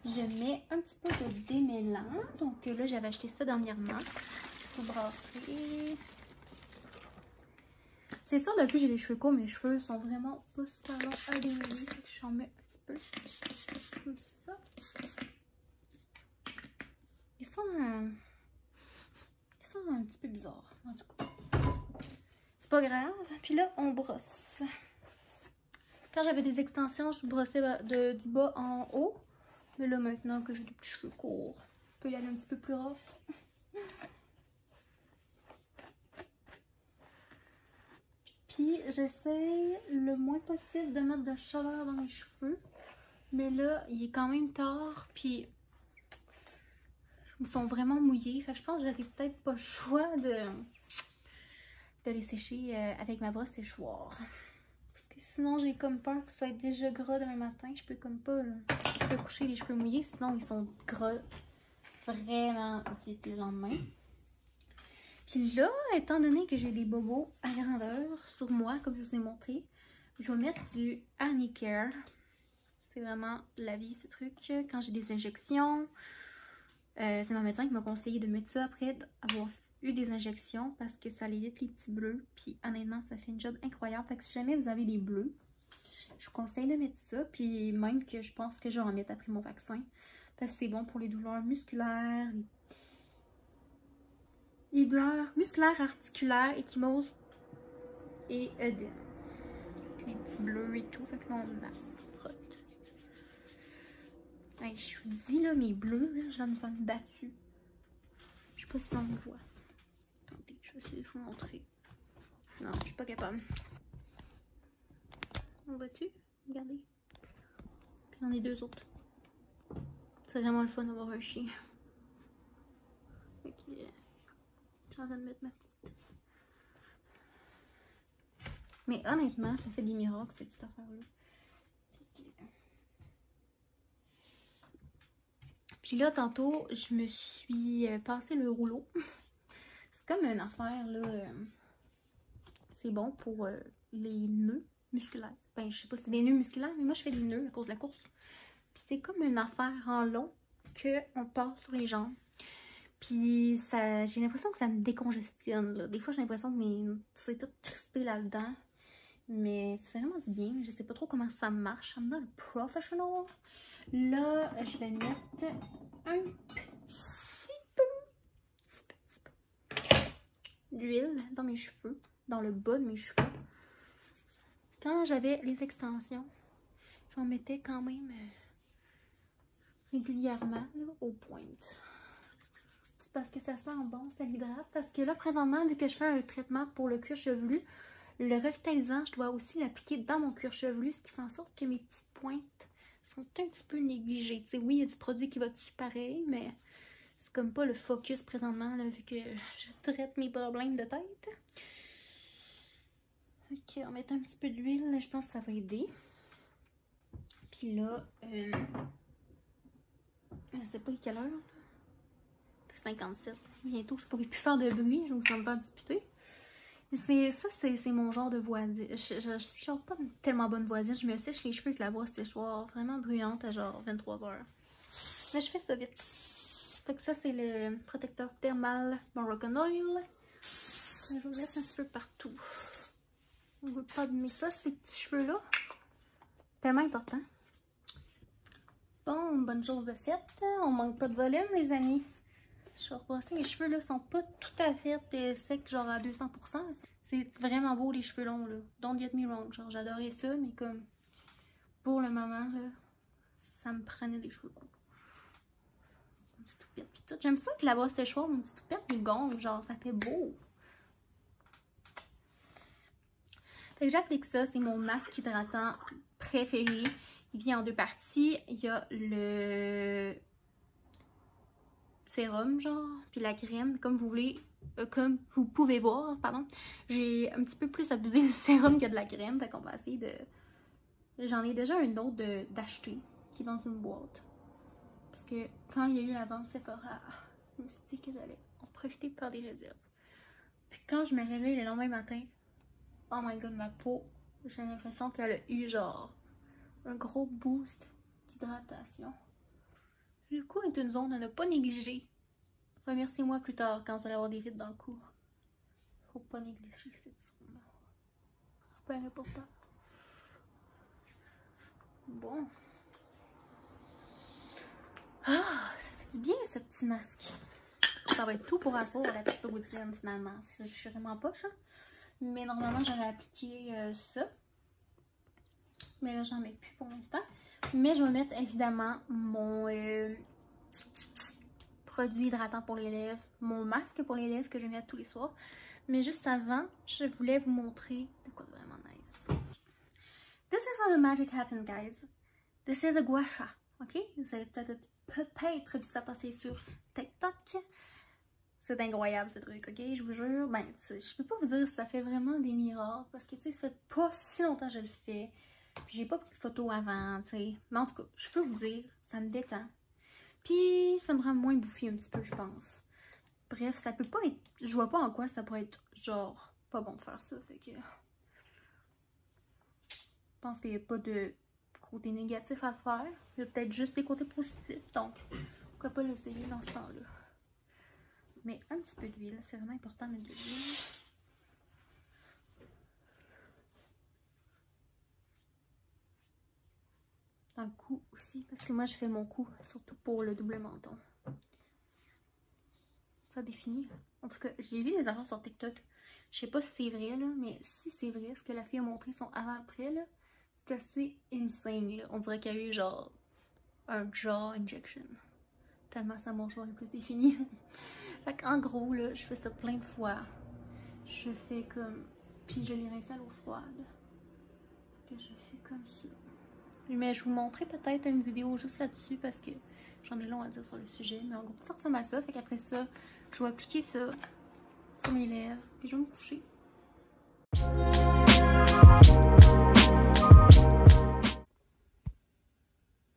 [SPEAKER 2] Je mets un petit peu de démêlant. Donc là j'avais acheté ça dernièrement. Pour brasser. C'est sûr, depuis que j'ai les cheveux courts, mes cheveux sont vraiment pas salons à démêler. Fait que j'en mets un petit peu comme ça. Ils sont un petit peu bizarres, en tout cas. C'est pas grave. Puis là, on brosse. Quand j'avais des extensions, je brossais du bas en haut. Mais là, maintenant que j'ai des petits cheveux courts, je peux y aller un petit peu plus rough. Puis j'essaie le moins possible de mettre de chaleur dans mes cheveux. Mais là, il est quand même tard. Puis ils sont vraiment mouillés. Fait que je pense que j'aurais peut-être pas le choix de les sécher avec ma brosse séchoir. Parce que sinon, j'ai comme peur que ça soit déjà gras demain matin. Je peux comme pas coucher les cheveux mouillés. Sinon, ils sont gras vraiment vite le lendemain. Puis là, étant donné que j'ai des bobos à grandeur sur moi, comme je vous ai montré, je vais mettre du Anicare. C'est vraiment la vie, ce truc. Quand j'ai des injections, c'est mon médecin qui m'a conseillé de mettre ça après avoir eu des injections parce que ça évite les petits bleus. Puis honnêtement, ça fait une job incroyable. Fait que si jamais vous avez des bleus, je vous conseille de mettre ça. Puis même que je pense que je vais en mettre après mon vaccin. Parce que c'est bon pour les douleurs musculaires, les douleurs musculaires, articulaires, ecchymose et œdème. Les petits bleus et tout. Fait que là, on la frotte. Hey, je vous dis, là, mes bleus, là, je viens de me faire une battue. Je sais pas si on me voit. Attendez, je vais essayer de vous montrer. Non, je suis pas capable. On voit-tu? Regardez. Puis j'en ai deux autres. C'est vraiment le fun d'avoir un chien. Ok. Je suis en train de mettre ma petite. Mais honnêtement, ça fait des miracles cette petite affaire-là. Puis là, tantôt, je me suis passé le rouleau. C'est comme une affaire, là. C'est bon pour les nœuds musculaires. Ben, je sais pas si c'est des nœuds musculaires, mais moi, je fais des nœuds à cause de la course. Puis c'est comme une affaire en long qu'on passe sur les jambes. Puis j'ai l'impression que ça me décongestionne, là. Des fois, j'ai l'impression que c'est tout crispé là-dedans. Mais ça fait vraiment du bien. Je sais pas trop comment ça marche. I'm not a professional. Là, je vais mettre un petit peu d'huile dans mes cheveux, dans le bas de mes cheveux. Quand j'avais les extensions, j'en mettais quand même régulièrement là, aux pointes. C'est parce que ça sent bon, ça l'hydrate. Parce que là, présentement, vu que je fais un traitement pour le cuir chevelu, le revitalisant, je dois aussi l'appliquer dans mon cuir chevelu, ce qui fait en sorte que mes petites pointes sont un petit peu négligées. T'sais, oui, il y a du produit qui va dessus pareil, mais c'est comme pas le focus présentement, là, vu que je traite mes problèmes de tête. Ok, on va mettre un petit peu d'huile, je pense que ça va aider. Puis là, je sais pas quelle heure, là. 57. Bientôt, je pourrai plus faire de bruit, je me suis encore disputer. C'est mon genre de voisine. Je suis genre pas une tellement bonne voisine. Je me sèche les cheveux avec la brosse séchoir vraiment bruyante à genre 23 h. Mais je fais ça vite. Fait que ça, c'est le protecteur thermal Moroccan Oil. Je vous laisse un petit peu partout. On veut pas abîmer ça, ces petits cheveux-là. Tellement important. Bon, bonne chose de faite. On manque pas de volume, les amis. Je vais rebrosser mes cheveux, là, sont pas tout à fait secs, genre à 200%. C'est vraiment beau, les cheveux longs, là. Don't get me wrong, genre, j'adorais ça, mais comme, pour le moment, là, ça me prenait des cheveux courts. Une petite toupette, pis tout. J'aime ça que la brosse séchoir, une petite toupette, les gonfle, genre, ça fait beau. Fait que j'applique ça, c'est mon masque hydratant préféré. Il vient en deux parties. Il y a le sérum, genre, puis la crème, comme vous voulez, comme vous pouvez voir, pardon. J'ai un petit peu plus abusé du sérum que de la crème, fait qu'on va essayer de... J'en ai déjà un autre d'acheter, qui est dans une boîte. Parce que quand il y a eu la vente Sephora, je me suis dit que j'allais en profiter pour faire des réserves. Puis quand je me réveille le lendemain matin, oh my god, ma peau, j'ai l'impression qu'elle a eu genre un gros boost d'hydratation. Le cou est une zone à ne pas négliger. Remerciez-moi plus tard quand vous allez avoir des rides dans le cou. Faut pas négliger cette zone-là. Super important. Bon. Ah, ça fait du bien ce petit masque. Ça va être tout pour asseoir la petite routine finalement. Je suis vraiment poche, hein? Mais normalement j'aurais appliqué ça. Mais là j'en mets plus pour l'instant. Mais je vais mettre évidemment mon produit hydratant pour les lèvres, mon masque pour les lèvres que je vais mettre tous les soirs. Mais juste avant, je voulais vous montrer de quoi de vraiment nice. This is how the magic happens, guys. This is a gua sha, ok? Vous avez peut-être vu ça passer sur TikTok. C'est incroyable ce truc, ok? Je vous jure, ben, je peux pas vous dire si ça fait vraiment des miracles parce que, tu sais, ça fait pas si longtemps que je le fais. Puis j'ai pas pris de photos avant, tu sais. Mais en tout cas, je peux vous dire, ça me détend. Puis ça me rend moins bouffie un petit peu, je pense. Bref, ça peut pas être... Je vois pas en quoi ça pourrait être, genre, pas bon de faire ça, fait que... Je pense qu'il n'y a pas de côté négatif à faire. Il y a peut-être juste des côtés positifs, donc pourquoi pas l'essayer dans ce temps-là. Mais un petit peu d'huile, c'est vraiment important de mettre de l'huile. Dans le cou aussi, parce que moi je fais mon cou, surtout pour le double menton. Ça définit. En tout cas, j'ai vu des affaires sur TikTok. Je sais pas si c'est vrai, là, mais si c'est vrai, ce que la fille a montré son avant-après, là, c'est assez insane, là. On dirait qu'il y a eu genre un jaw injection. Tellement sa mâchoire est plus définie. Fait qu'en gros, là, je fais ça plein de fois. Je fais comme... Puis je les rince à l'eau froide. Que je fais comme ça. Mais je vous montrerai peut-être une vidéo juste là-dessus parce que j'en ai long à dire sur le sujet. Mais en gros, ça ressemble à ça. Fait qu'après ça, je vais appliquer ça sur mes lèvres. Puis je vais me coucher.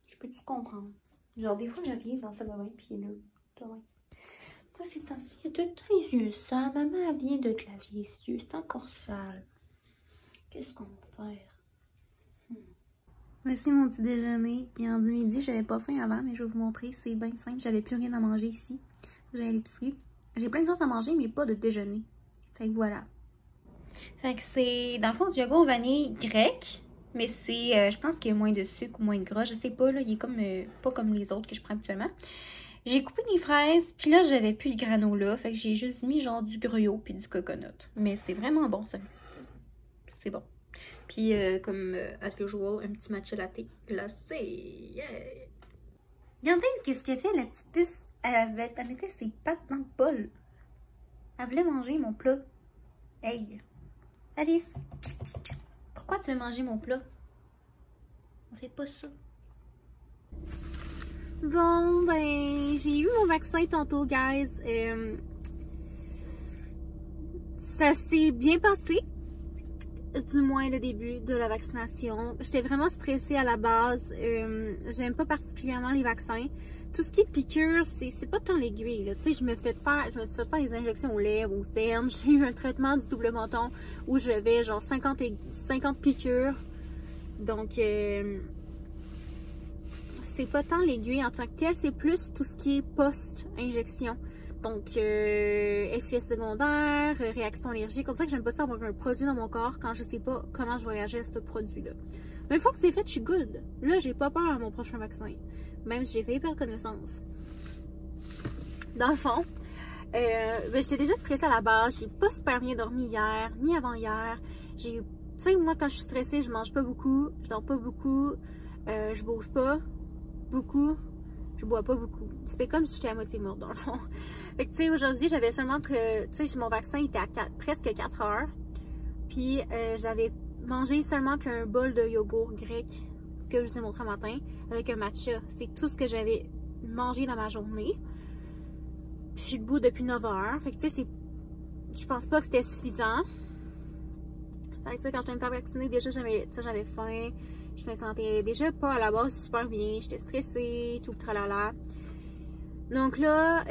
[SPEAKER 2] Je peux-tu comprendre? Genre, des fois, j'arrive dans sa bain, puis là, toi, moi, ces temps-ci, il y a tout le temps les yeux sales. Maman, elle vient de te laver les yeux. C'est encore sale. Qu'est-ce qu'on va faire? Voici mon petit déjeuner. Puis en midi, j'avais pas faim avant, mais je vais vous montrer. C'est bien simple. J'avais plus rien à manger ici. J'ai à l'épicerie. J'ai plein de choses à manger, mais pas de déjeuner. Fait que voilà. Fait que c'est, dans le fond, du yogourt vanille grec. Mais c'est, je pense qu'il y a moins de sucre ou moins de gras. Je sais pas, là. Il est comme, pas comme les autres que je prends habituellement. J'ai coupé des fraises. Puis là, j'avais plus de granola. Fait que j'ai juste mis genre du gruyot puis du coconut. Mais c'est vraiment bon, ça. C'est bon. Puis, comme as usual, un petit matcha latte glacé. Yeah! Regardez qu'est-ce qu'elle fait, la petite puce. Elle mettait ses pattes dans le bol. Elle voulait manger mon plat. Hey! Alice! Pourquoi tu veux manger mon plat? On fait pas ça. Bon, ben, j'ai eu mon vaccin tantôt, guys. Ça s'est bien passé. Du moins le début de la vaccination. J'étais vraiment stressée à la base. J'aime pas particulièrement les vaccins. Tout ce qui est piqûre, c'est pas tant l'aiguille. Tu sais, je me suis fait faire des injections aux lèvres, aux cernes. J'ai eu un traitement du double menton où j'avais genre 50 piqûres. Donc, c'est pas tant l'aiguille en tant que telle, c'est plus tout ce qui est post-injection. Donc, effets secondaires, réaction allergique. On dirait que j'aime pas ça avoir un produit dans mon corps quand je sais pas comment je vais réagir à ce produit-là. Mais une fois que c'est fait, je suis good. Là, j'ai pas peur à mon prochain vaccin. Même si j'ai fait hyper connaissance. Dans le fond, ben, j'étais déjà stressée à la base. J'ai pas super bien dormi hier, ni avant-hier. Tu sais, moi, quand je suis stressée, je mange pas beaucoup, je dors pas beaucoup, je bouge pas beaucoup. Je bois pas beaucoup. C'était comme si j'étais à moitié morte dans le fond. Fait que tu sais, aujourd'hui, j'avais seulement que... Tu sais, mon vaccin était à presque 4 heures. Puis j'avais mangé seulement qu'un bol de yogourt grec que je vous ai montré un matin avec un matcha. C'est tout ce que j'avais mangé dans ma journée. Puis je suis debout depuis 9 heures. Fait que tu sais, je pense pas que c'était suffisant. Fait que tu sais, quand j'étais me faire vacciner, déjà j'avais faim. Je me sentais déjà pas à la base super bien. J'étais stressée, tout le tralala. Donc là,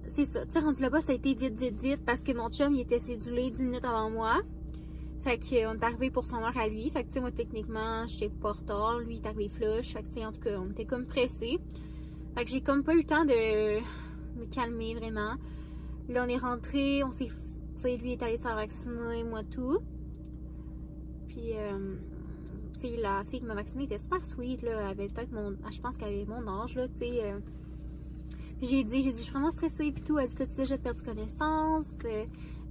[SPEAKER 2] c'est ça. Tu sais, rendu là-bas, ça a été vite parce que mon chum, il était cédulé 10 minutes avant moi. Fait qu'on est arrivé pour son heure à lui. Fait que tu sais, moi, techniquement, j'étais pas en retard. Lui, il est arrivé flush. Fait que tu sais, en tout cas, on était comme pressés. Fait que j'ai comme pas eu le temps de me calmer vraiment. Là, on est rentré. On s'est... Tu sais, lui est allé se faire vacciner, moi tout. Puis... tu sais, la fille qui m'a vaccinée était super sweet, là. Elle avait peut-être je pense qu'elle avait mon âge, là, tu sais. Puis j'ai dit, je suis vraiment stressée, puis tout. Elle dit, t'as-tu déjà perdu connaissance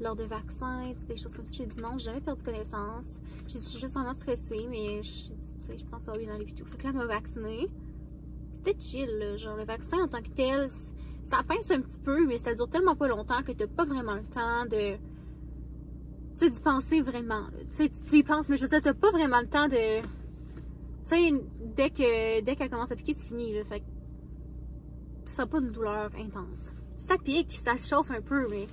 [SPEAKER 2] lors de vaccins, des choses comme ça. J'ai dit, non, j'ai jamais perdu connaissance. J'ai dit, je suis juste vraiment stressée, mais je pense que ça va bien aller, puis tout. Fait que là, elle m'a vaccinée. C'était chill, là. Genre, le vaccin en tant que tel, ça pince un petit peu, mais ça dure tellement pas longtemps que t'as pas vraiment le temps de sais, d'y penser vraiment. Tu sais, tu y penses, mais je veux dire, t'as pas vraiment le temps de... Tu sais, dès qu'elle commence à piquer, c'est fini, là. Fait que ça sera pas une douleur intense. Ça pique, ça chauffe un peu, mais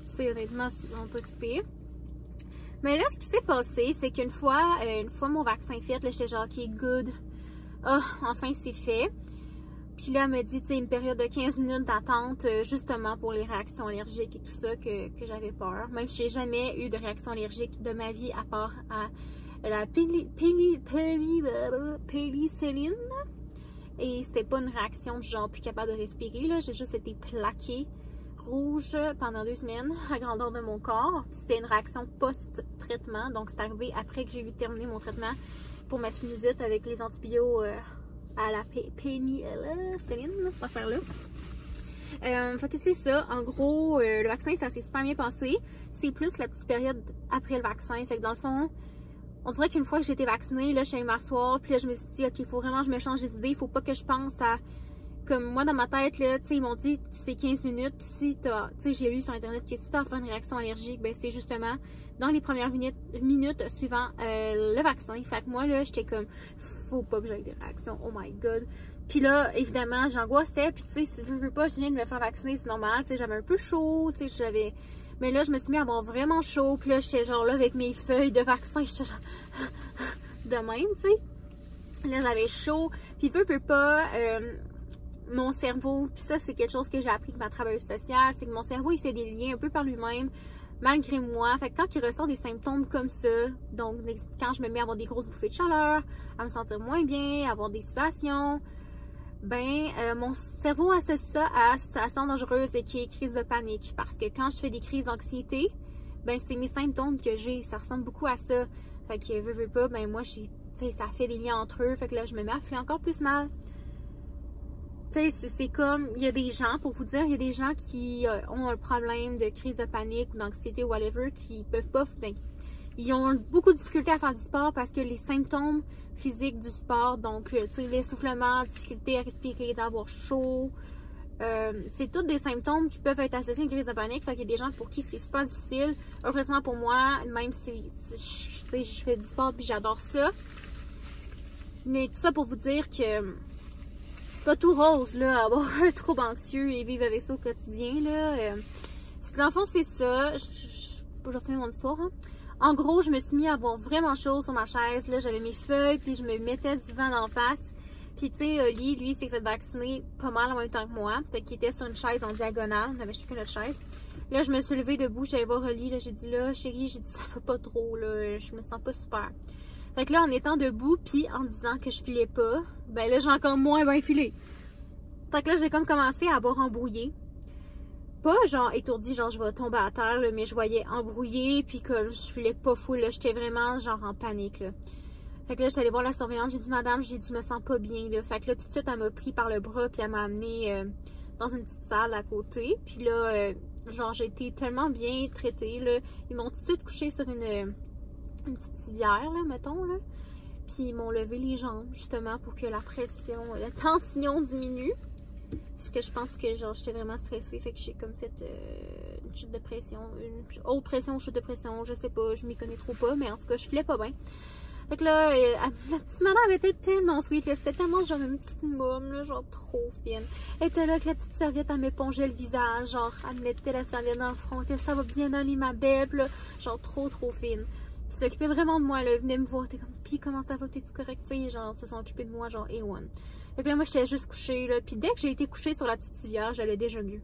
[SPEAKER 2] c'est honnêtement vraiment pas si pire. Mais là, ce qui s'est passé, c'est qu'une fois mon vaccin fait, là, j'étais genre, ok, good. Ah, enfin, c'est fait. Puis là, elle m'a dit, tu sais, une période de 15 minutes d'attente, justement pour les réactions allergiques et tout ça, que j'avais peur. Même si j'ai jamais eu de réaction allergique de ma vie, à part à la pénicilline. Et c'était pas une réaction du genre plus capable de respirer, là. J'ai juste été plaquée rouge pendant 2 semaines à grandeur de mon corps. C'était une réaction post-traitement, donc c'est arrivé après que j'ai eu terminé mon traitement pour ma sinusite avec les antibiotiques à la pénicilline, cette affaire-là. Fait que c'est ça. En gros, le vaccin, ça s'est super bien passé. C'est plus la petite période après le vaccin. Fait que dans le fond, on dirait qu'une fois que j'ai été vaccinée, là, je suis allée m'asseoir, puis là, je me suis dit, ok, il faut vraiment que je me change d'idée. Il faut pas que je pense à... Comme moi, dans ma tête, là, tu sais, ils m'ont dit, c'est 15 minutes, puis si t'as... Tu sais, j'ai lu sur Internet que si t'as fait une réaction allergique, ben c'est justement dans les premières minutes suivant le vaccin. Fait que moi, là, j'étais comme, faut pas que j'aie des réactions, oh my god. Puis là, évidemment, j'angoissais, puis tu sais, si je veux pas, je viens de me faire vacciner, c'est normal, tu sais, j'avais un peu chaud, tu sais, j'avais... Mais là, je me suis mis à avoir vraiment chaud, puis là, j'étais genre là avec mes feuilles de vaccin, j'étais genre de même, tu sais. Là, j'avais chaud, puis veux pas... mon cerveau, puis ça c'est quelque chose que j'ai appris de ma travailleuse sociale, c'est que mon cerveau il fait des liens un peu par lui-même malgré moi. Fait que quand il ressort des symptômes comme ça, donc quand je me mets à avoir des grosses bouffées de chaleur, à me sentir moins bien, à avoir des situations, ben mon cerveau associe ça à situation dangereuse et qui est crise de panique. Parce que quand je fais des crises d'anxiété, ben c'est mes symptômes que j'ai, ça ressemble beaucoup à ça. Fait que veux pas, ben moi tu sais, ça fait des liens entre eux, fait que là je me mets à faire encore plus mal. C'est comme, il y a des gens, pour vous dire, il y a des gens qui ont un problème de crise de panique ou d'anxiété ou whatever, qui peuvent pas, ben, ils ont beaucoup de difficultés à faire du sport parce que les symptômes physiques du sport, donc, tu sais, l'essoufflement, difficulté à respirer, d'avoir chaud, c'est tous des symptômes qui peuvent être associés à une crise de panique. Fait qu'il y a des gens pour qui c'est super difficile. Heureusement pour moi, même si je fais du sport puis j'adore ça. Mais tout ça pour vous dire que pas tout rose, là, avoir un trouble anxieux et vivre avec ça au quotidien, là. Dans le fond, c'est ça. Je vais finir mon histoire, hein. En gros, je me suis mis à avoir vraiment chaud sur ma chaise, là. J'avais mes feuilles, puis je me mettais du vent d'en face. Puis, tu sais, Oli, lui, s'est fait vacciner pas mal en même temps que moi. Fait qu'il était sur une chaise en diagonale. On avait chacun notre chaise. Là, je me suis levée debout, j'allais voir Oli, là. J'ai dit, là, chérie, j'ai dit, ça va pas trop, là. Je me sens pas super. Fait que là, en étant debout, puis en disant que je filais pas, ben là, j'ai encore moins bien filé. Fait que là, j'ai comme commencé à avoir embrouillé. Pas genre étourdi, genre je vais tomber à terre, là, mais je voyais embrouillé, puis comme je filais pas full, là, j'étais vraiment genre en panique, là. Fait que là, j'étais allée voir la surveillante, j'ai dit, madame, j'ai dit, je me sens pas bien, là. Fait que là, tout de suite, elle m'a pris par le bras, puis elle m'a amené dans une petite salle à côté. Puis là, genre, j'ai été tellement bien traitée, là. Ils m'ont tout de suite couché sur une petite civière, là, mettons, là. Puis ils m'ont levé les jambes, justement, pour que la pression, la tension diminue. Parce que je pense que, genre, j'étais vraiment stressée. Fait que j'ai comme fait une chute de pression, une haute pression, chute de pression, je sais pas, je m'y connais trop pas. Mais en tout cas, je filais pas bien. Fait que là, la petite madame était tellement sweet, là. C'était tellement genre une petite môme, là, genre trop fine. Elle était là avec la petite serviette, elle m'épongeait le visage, genre, elle me mettait la serviette dans le front, que ça va bien aller ma belle, là. Genre, trop fine. Puis s'occupait vraiment de moi, là. Elle venait me voir, t'es comme, pis comment ça va, t'es-tu correct? Tu sais, genre, se sont occupés de moi, genre, A1. Fait que là, moi, j'étais juste couchée, là. Puis dès que j'ai été couchée sur la petite civière, j'allais déjà mieux.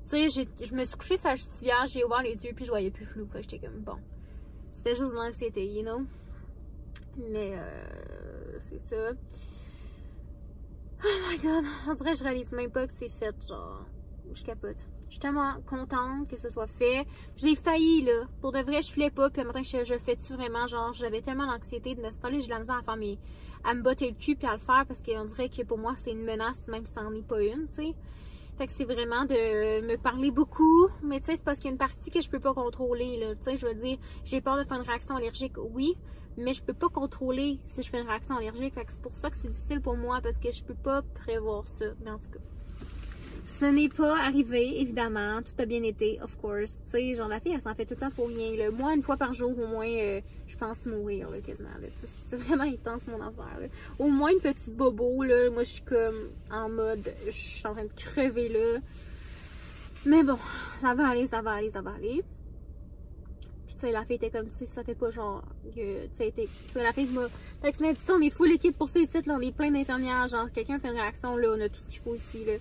[SPEAKER 2] Tu sais, je me suis couchée sur la civière, j'ai ouvert les yeux, puis je voyais plus flou. Fait que j'étais comme, bon. C'était juste de l'anxiété, you know? Mais, c'est ça. Oh my god, on dirait que je réalise même pas que c'est fait, genre, je capote. Je suis tellement contente que ce soit fait. J'ai failli, là. Pour de vrai, je filais pas. Puis le matin, je le fais-tu vraiment? Genre, j'avais tellement d'anxiété de m'installer. J'ai de la misère à me botter le cul puis à le faire parce qu'on dirait que pour moi, c'est une menace, même si ça n'en est pas une, tu sais. Fait que c'est vraiment de me parler beaucoup. Mais tu sais, c'est parce qu'il y a une partie que je peux pas contrôler, là. Tu sais, je veux dire, j'ai peur de faire une réaction allergique, oui. Mais je peux pas contrôler si je fais une réaction allergique. Fait que c'est pour ça que c'est difficile pour moi parce que je peux pas prévoir ça. Mais en tout cas. Ce n'est pas arrivé, évidemment. Tout a bien été, of course. Tu sais, genre, la fille, elle s'en fait tout le temps pour rien. Là. Moi, une fois par jour, au moins, je pense mourir, là, quasiment. C'est vraiment intense, mon affaire. Là. Au moins, une petite bobo, là. Moi, je suis comme en mode, je suis en train de crever, là. Mais bon, ça va aller, ça va aller, ça va aller. Puis, tu sais, la fille était comme, tu sais, ça fait pas genre, tu sais, la fille m'a vacciné, on est full équipe pour ces sites, là, on est plein d'infirmières. Genre, quelqu'un fait une réaction, là, on a tout ce qu'il faut ici, là.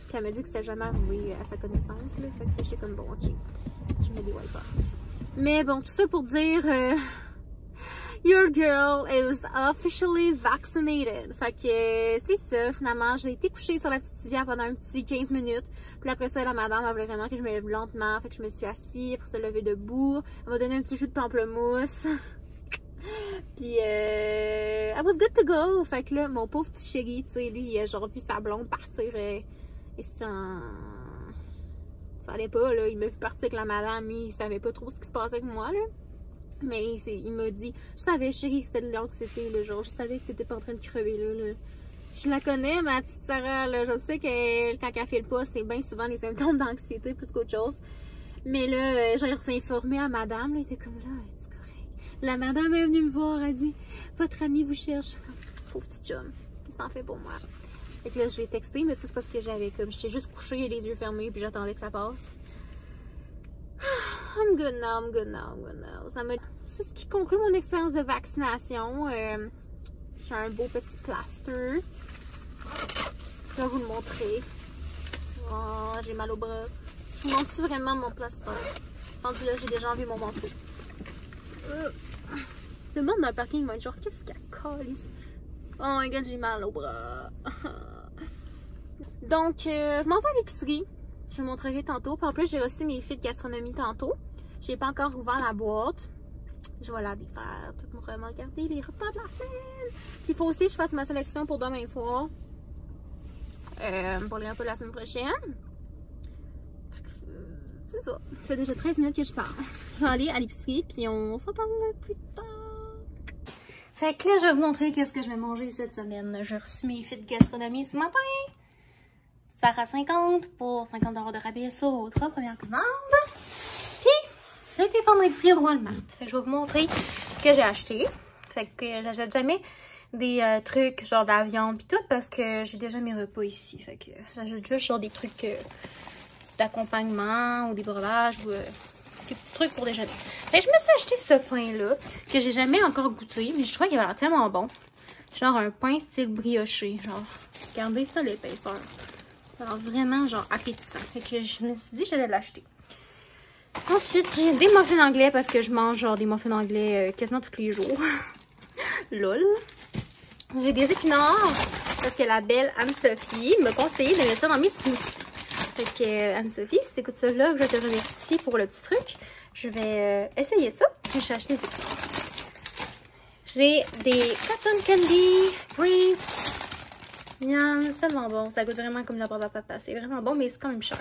[SPEAKER 2] Puis elle m'a dit que c'était jamais arrivé à sa connaissance, là. Fait que j'étais comme, bon, ok, je mets des wipers. Mais bon, tout ça pour dire, your girl is officially vaccinated. Fait que c'est ça, finalement. J'ai été couchée sur la petite civière pendant un petit 15 minutes. Puis après ça, la madame, elle voulait vraiment que je me lève lentement. Fait que je me suis assise pour se lever debout. Elle m'a donné un petit jus de pamplemousse. Puis, I was good to go. Fait que là, mon pauvre petit chéri, tu sais, lui, il a genre vu sa blonde partir et ça allait pas, là. Il m'a vu partir avec la madame. Lui, il savait pas trop ce qui se passait avec moi, là. Mais il m'a dit, je savais, chérie, que c'était de l'anxiété, le genre. Je savais que t'étais pas en train de crever, là. Je la connais, ma petite Sarah, là. Je sais que quand elle fait le pas, c'est bien souvent des symptômes d'anxiété plus qu'autre chose. Mais là, j'ai informé à madame, là. Elle était comme là, c'est correct. La madame est venue me voir, elle a dit, votre ami vous cherche. Pauvre petit chum, il s'en fait pour moi. Fait que là, je vais texter, mais tu sais, c'est parce que j'avais comme, j'étais juste couchée, les yeux fermés, puis j'attendais que ça passe. I'm good now, I'm good now, I'm good now. C'est ce qui conclut mon expérience de vaccination. J'ai un beau petit plaster. Je vais vous le montrer. Oh, j'ai mal au bras. Je vous montre vraiment mon plaster. Rendu là, j'ai déjà enlevé mon manteau. Le monde dans le parking va être genre, qu'est-ce qu'elle colle ici? Oh my god, j'ai mal au bras. Donc, je m'en vais à l'épicerie. Je vous montrerai tantôt. Puis en plus, j'ai reçu mes filles de gastronomie tantôt. J'ai pas encore ouvert la boîte. Je vais la défaire. Tout me regarder les repas de la semaine. Puis il faut aussi que je fasse ma sélection pour demain soir. Pour les repas de la semaine prochaine. C'est ça. Ça fait déjà 13 minutes que je parle. Je vais aller à l'épicerie. Puis on s'en parle plus tard. Fait que là, je vais vous montrer qu'est-ce que je vais manger cette semaine. J'ai reçu mes filles de gastronomie ce matin. Sarah 50 pour 50 $ de rabais sur votre première commande. Puis, j'ai été faire mon épicerie au Walmart. Fait que je vais vous montrer ce que j'ai acheté. Fait que j'achète jamais des trucs genre de la viande pis tout parce que j'ai déjà mes repas ici. Fait que j'achète juste genre des trucs d'accompagnement ou des breuvages ou des petits trucs pour déjeuner. Fait que je me suis acheté ce pain-là que j'ai jamais encore goûté, mais je trouvais qu'il avait l'air tellement bon. Genre un pain style brioché. Genre, regardez ça l'épaisseur. Alors vraiment genre appétissant. Fait que je me suis dit que j'allais l'acheter. Ensuite, j'ai des muffins anglais parce que je mange genre des muffins anglais quasiment tous les jours. Lol. J'ai des épinards parce que la belle Anne-Sophie me conseillait de mettre ça dans mes smoothies. Fait que Anne-Sophie, si t'écoutes ça vlog, je te remercie pour le petit truc. Je vais essayer ça. J'ai acheté des épinards. J'ai des cotton candy green. Miam, c'est tellement bon. Ça goûte vraiment comme la barbe à papa. C'est vraiment bon, mais c'est quand même cher.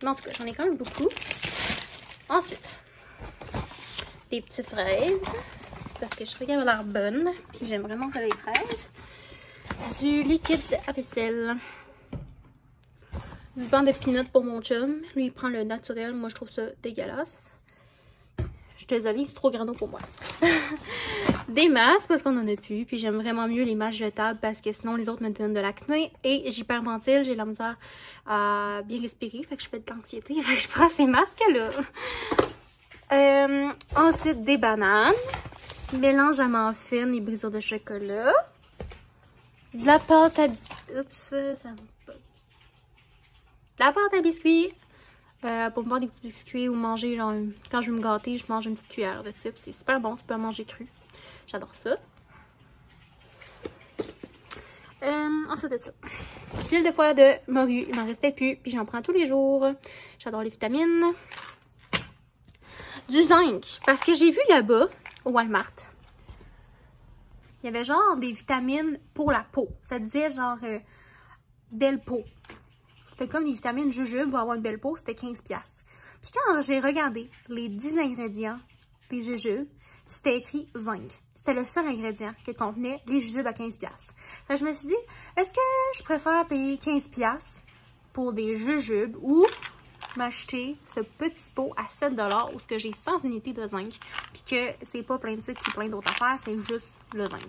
[SPEAKER 2] Mais en tout cas, j'en ai quand même beaucoup. Ensuite, des petites fraises. Parce que je trouve qu'elles ont l'air bonnes. Puis j'aime vraiment faire les fraises. Du liquide à vaisselle. Du pain de peanut pour mon chum. Lui, il prend le naturel. Moi, je trouve ça dégueulasse. Je suis désolée, c'est trop grano pour moi. Des masques parce qu'on en a plus. Puis j'aime vraiment mieux les masques jetables parce que sinon les autres me donnent de l'acné. Et j'hyperventile, j'ai la misère à bien respirer. Fait que je fais de l'anxiété. Fait que je prends ces masques-là. Ensuite, des bananes. Mélange à muffin et brisures de chocolat. De la pâte à... Oups, ça va pas. De la pâte à biscuits. Pour me faire des petits biscuits ou manger, genre, quand je veux me gâter, je mange une petite cuillère de type. C'est super bon, tu peux manger cru. J'adore ça. Ensuite de ça. L'huile de foie de morue, il m'en restait plus, puis j'en prends tous les jours. J'adore les vitamines. Du zinc, parce que j'ai vu là-bas, au Walmart, il y avait genre des vitamines pour la peau. Ça disait genre belle peau. C'était comme des vitamines jujubes pour avoir une belle peau, c'était 15$. Puis quand j'ai regardé les 10 ingrédients des jujubes, c'était écrit zinc. C'était le seul ingrédient qui contenait les jujubes à 15$. Fait que je me suis dit, est-ce que je préfère payer 15$ pour des jujubes ou m'acheter ce petit pot à 7$ où j'ai 100 unités de zinc. Puis que c'est pas plein de sucre et plein d'autres affaires, c'est juste le zinc.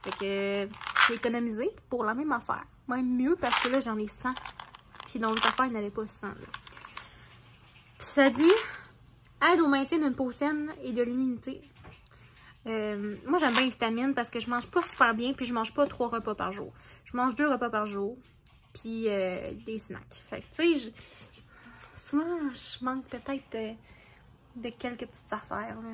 [SPEAKER 2] Fait que j'ai économisé pour la même affaire. Même mieux parce que là j'en ai 100. Puis dans l'autre affaire, il n'y en avait pas 100. Là. Puis ça dit aide au maintien d'une peau saine et de l'immunité. Moi j'aime bien les vitamines parce que je mange pas super bien. Puis je mange pas 3 repas par jour. Je mange 2 repas par jour. Puis des snacks. Fait que tu sais, souvent je manque peut-être de quelques petites affaires. Là.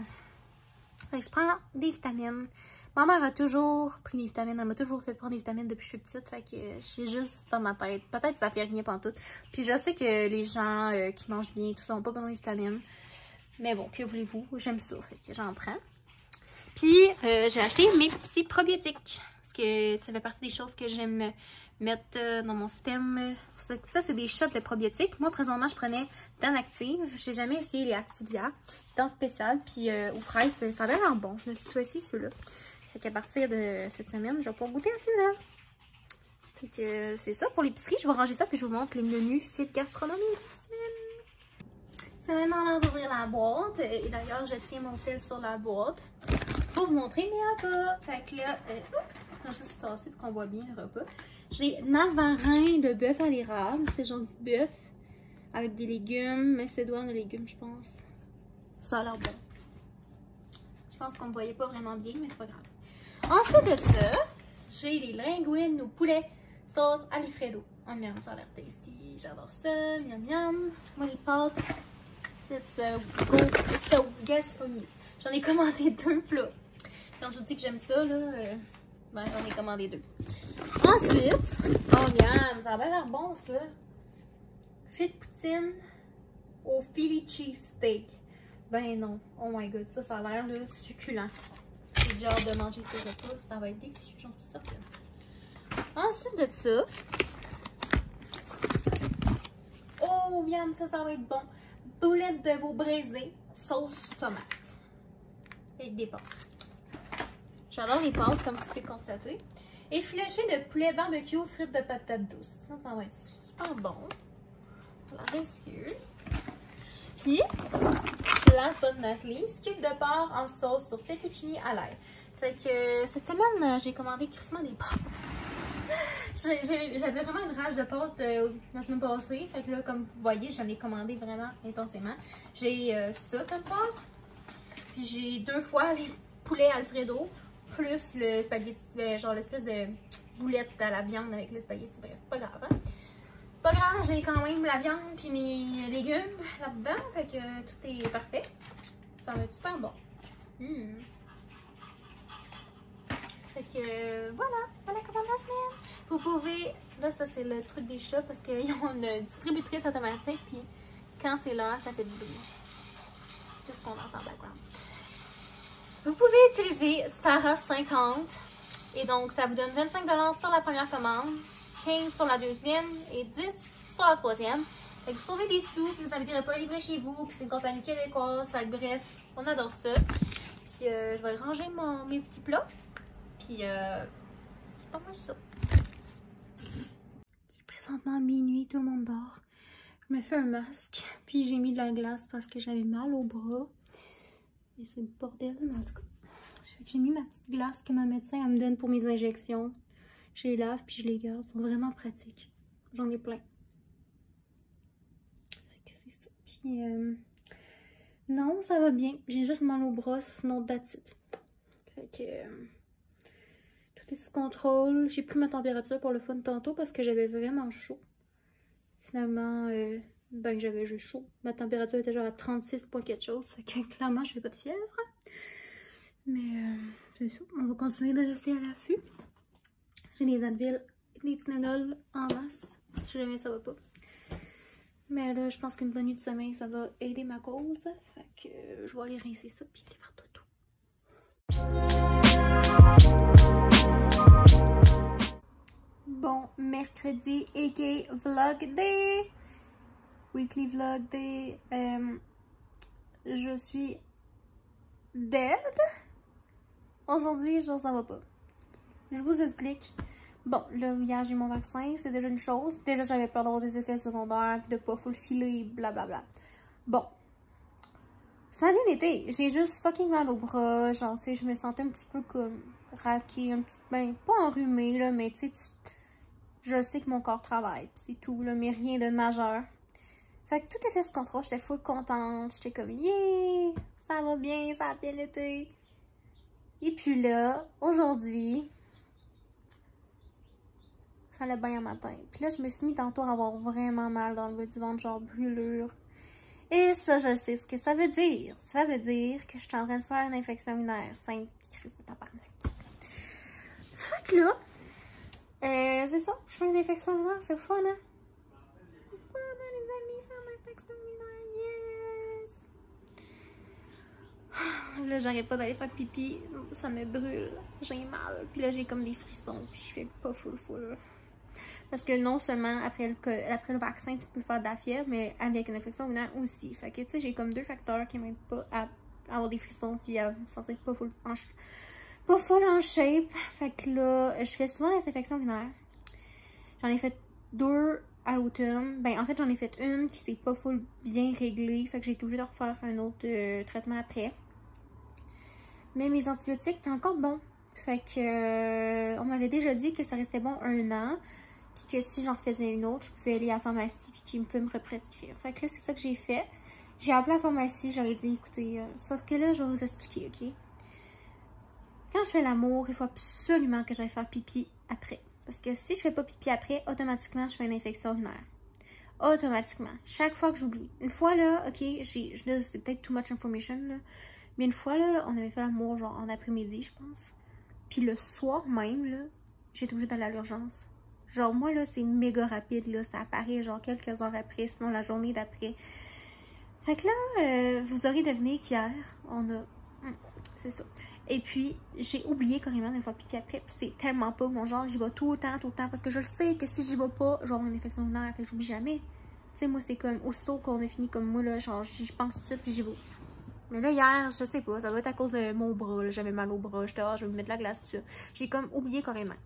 [SPEAKER 2] Fait que je prends des vitamines. Ma mère a toujours pris des vitamines. Elle m'a toujours fait prendre des vitamines depuis que je suis petite. Fait que j'ai juste dans ma tête. Peut-être que ça fait rien pantoute. Puis je sais que les gens qui mangent bien, tout ça, n'ont pas besoin de vitamines. Mais bon, que voulez-vous? J'aime ça. Fait que j'en prends. Puis j'ai acheté mes petits probiotiques. Parce que ça fait partie des choses que j'aime mettre dans mon système. Ça, c'est des shots de probiotiques. Moi, présentement, je prenais Dan Active. J'ai jamais essayé les Activia. Dans spécial. Puis aux fraises, ça a l'air bon. Je me suis choisi ceux-là. C'est qu'à partir de cette semaine, je vais pouvoir goûter à ceux-là. Fait que c'est ça pour l'épicerie. Je vais ranger ça puis je vous montre les menus Fit Gastronomie de la semaine. C'est maintenant l'heure d'ouvrir la boîte. Et d'ailleurs, je tiens mon sel sur la boîte pour vous montrer mes repas. Fait que là, je vais juste tasser pour qu'on voit bien le repas. J'ai navarin de bœuf à l'érable. C'est genre du bœuf avec des légumes. Macédoine de légumes, je pense. Ça a l'air bon. Je pense qu'on ne me voyait pas vraiment bien, mais c'est pas grave. Ensuite de ça, j'ai les linguines au poulet sauce Alfredo. Oh miam, ça a l'air tasty. J'adore ça. Miam miam. Moi, les pâtes, so guess for me. J'en ai commandé 2 plats. Quand je vous dis que j'aime ça, là, ben, j'en ai commandé 2. Ensuite, oh miam, ça a l'air bon ça. Fit poutine au Philly cheesesteak. Ben non, oh my god, ça a l'air succulent. J'ai déjà hâte de manger ces repas, ça va être délicieux, j'en suis certaine. Ensuite de ça, oh miam, ça va être bon. Boulettes de veau braisées, sauce tomate. Avec des pâtes. J'adore les pâtes, comme vous pouvez constater. Et filet de poulet barbecue, frites de patates douces. Ça va être super bon. Ça a l'air délicieux. Puis, last but not least, cube de porc en sauce sur fettuccine à l'ail. Fait que cette semaine, j'ai commandé crissement des pâtes. J'avais vraiment une rage de pâtes la semaine passée. Fait que là, comme vous voyez, j'en ai commandé vraiment intensément. J'ai ça comme pâte. Puis j'ai 2 fois les poulets Alfredo. Plus le spaghetti, genre l'espèce de boulette à la viande avec le spaghetti. Bref, c'est pas grave, hein? C'est pas grave, j'ai quand même la viande puis mes légumes là-dedans. Fait que tout est parfait. Ça va être super bon. Fait que voilà, c'est la commande de la semaine. Vous pouvez, là ça c'est le truc des chats parce qu'ils ont une distributrice automatique puis quand c'est l'heure, ça fait du bruit. C'est ce qu'on entend en background. Vous pouvez utiliser Stara 50 et donc ça vous donne 25$ sur la première commande, 15$ sur la deuxième et 10$ sur la troisième. Fait que vous sauvez des sous, puis vous avez des repas livrés chez vous, puis c'est une compagnie québécoise. Fait que bref, on adore ça. Puis je vais ranger mes petits plats. Puis c'est pas mal ça. C'est présentement minuit, tout le monde dort. Je me fais un masque, puis j'ai mis de la glace parce que j'avais mal au bras. Et c'est le bordel, mais en tout cas. J'ai mis ma petite glace que ma médecin me donne pour mes injections. Je les lave puis je les garde. Ils sont vraiment pratiques. J'en ai plein. Fait que c'est ça. Puis non, ça va bien. J'ai juste mal au bras, sinon that's it. Fait que tout est sous contrôle. J'ai pris ma température pour le fun tantôt parce que j'avais vraiment chaud. Finalement, ben j'avais juste chaud. Ma température était genre à 36 point quelque chose. Fait que clairement, je fais pas de fièvre. Mais c'est ça. On va continuer de rester à l'affût. J'ai des Advil et des Tylenol en masse. Si jamais ça va pas. Mais là, je pense qu'une bonne nuit de sommeil, ça va aider ma cause. Fait que je vais aller rincer ça puis aller faire dodo. Bon, mercredi, aka vlog day. Weekly vlog day. Je suis dead. Aujourd'hui, genre, ça va pas. Je vous explique. Bon, là, hier, j'ai eu mon vaccin, c'est déjà une chose. Déjà, j'avais peur d'avoir des effets secondaires, puis de pas full filer, blablabla. Bon. Ça a bien été. J'ai juste fucking mal au bras. Genre, tu sais, je me sentais un petit peu comme raquée, un petit ben, pas enrhumée, là, mais tu sais, je sais que mon corps travaille, c'est tout, là, mais rien de majeur. Fait que tout était sous contrôle, j'étais full contente, j'étais comme, yeah, ça va bien, ça a bien été. Et puis là, aujourd'hui, ça allait bien à matin. Puis là, je me suis mis tantôt à avoir vraiment mal dans le bas du ventre, genre brûlure. Et ça, je sais ce que ça veut dire. Ça veut dire que je suis en train de faire une infection urinaire. Simple, Christ de tabarnak. Fait que là, c'est ça, je fais une infection urinaire, c'est fun, hein? C'est fun, hein, les amis, faire une infection urinaire, yes! Là, j'arrête pas d'aller faire pipi, ça me brûle, j'ai mal. Puis là, j'ai comme des frissons, puis je fais pas full. Parce que non seulement après le vaccin, tu peux faire de la fièvre, mais avec une infection urinaire aussi. Fait que, tu sais, j'ai comme deux facteurs qui m'aident pas à avoir des frissons, puis à me sentir pas full en shape. Fait que là, je fais souvent des infections urinaires. J'en ai fait 2 à l'automne. Ben, en fait, j'en ai fait une qui s'est pas full bien réglée. Fait que j'ai été obligée de refaire un autre traitement après. Mais mes antibiotiques étaient encore bons. Fait que, on m'avait déjà dit que ça restait bon 1 an. Puis que si j'en faisais une autre, je pouvais aller à la pharmacie puis qu'ils pouvaient me represcrire. Fait que là, c'est ça que j'ai fait. J'ai appelé la pharmacie, j'aurais dit, écoutez, sauf que là, je vais vous expliquer, ok? Quand je fais l'amour, il faut absolument que j'aille faire pipi après. Parce que si je fais pas pipi après, automatiquement, je fais une infection urinaire. Automatiquement. Chaque fois que j'oublie. Une fois, là, ok, là, c'est peut-être too much information, là. Mais une fois, là, on avait fait l'amour, genre, en après-midi, je pense. Puis le soir même, là, j'ai été obligée d'aller à l'urgence. Genre, moi, là, c'est méga rapide, là. Ça apparaît, genre, quelques heures après, sinon la journée d'après. Fait que là, vous aurez deviné qu'hier, on a... c'est ça. Et puis, j'ai oublié carrément de faire pipi après. Puis c'est tellement pas mon genre, j'y vais tout le temps. Parce que je sais que si j'y vais pas, je vais avoir une infection urinaire. Fait que j'oublie jamais. Tu sais, moi, c'est comme, aussitôt qu'on a fini comme moi, là, genre, je pense tout de suite, puis j'y vais. Mais là, hier, je sais pas, ça doit être à cause de mon bras, là. J'avais mal au bras. J'étais, je vais me mettre de la glace, tout ça. J'ai comme oublié carrément.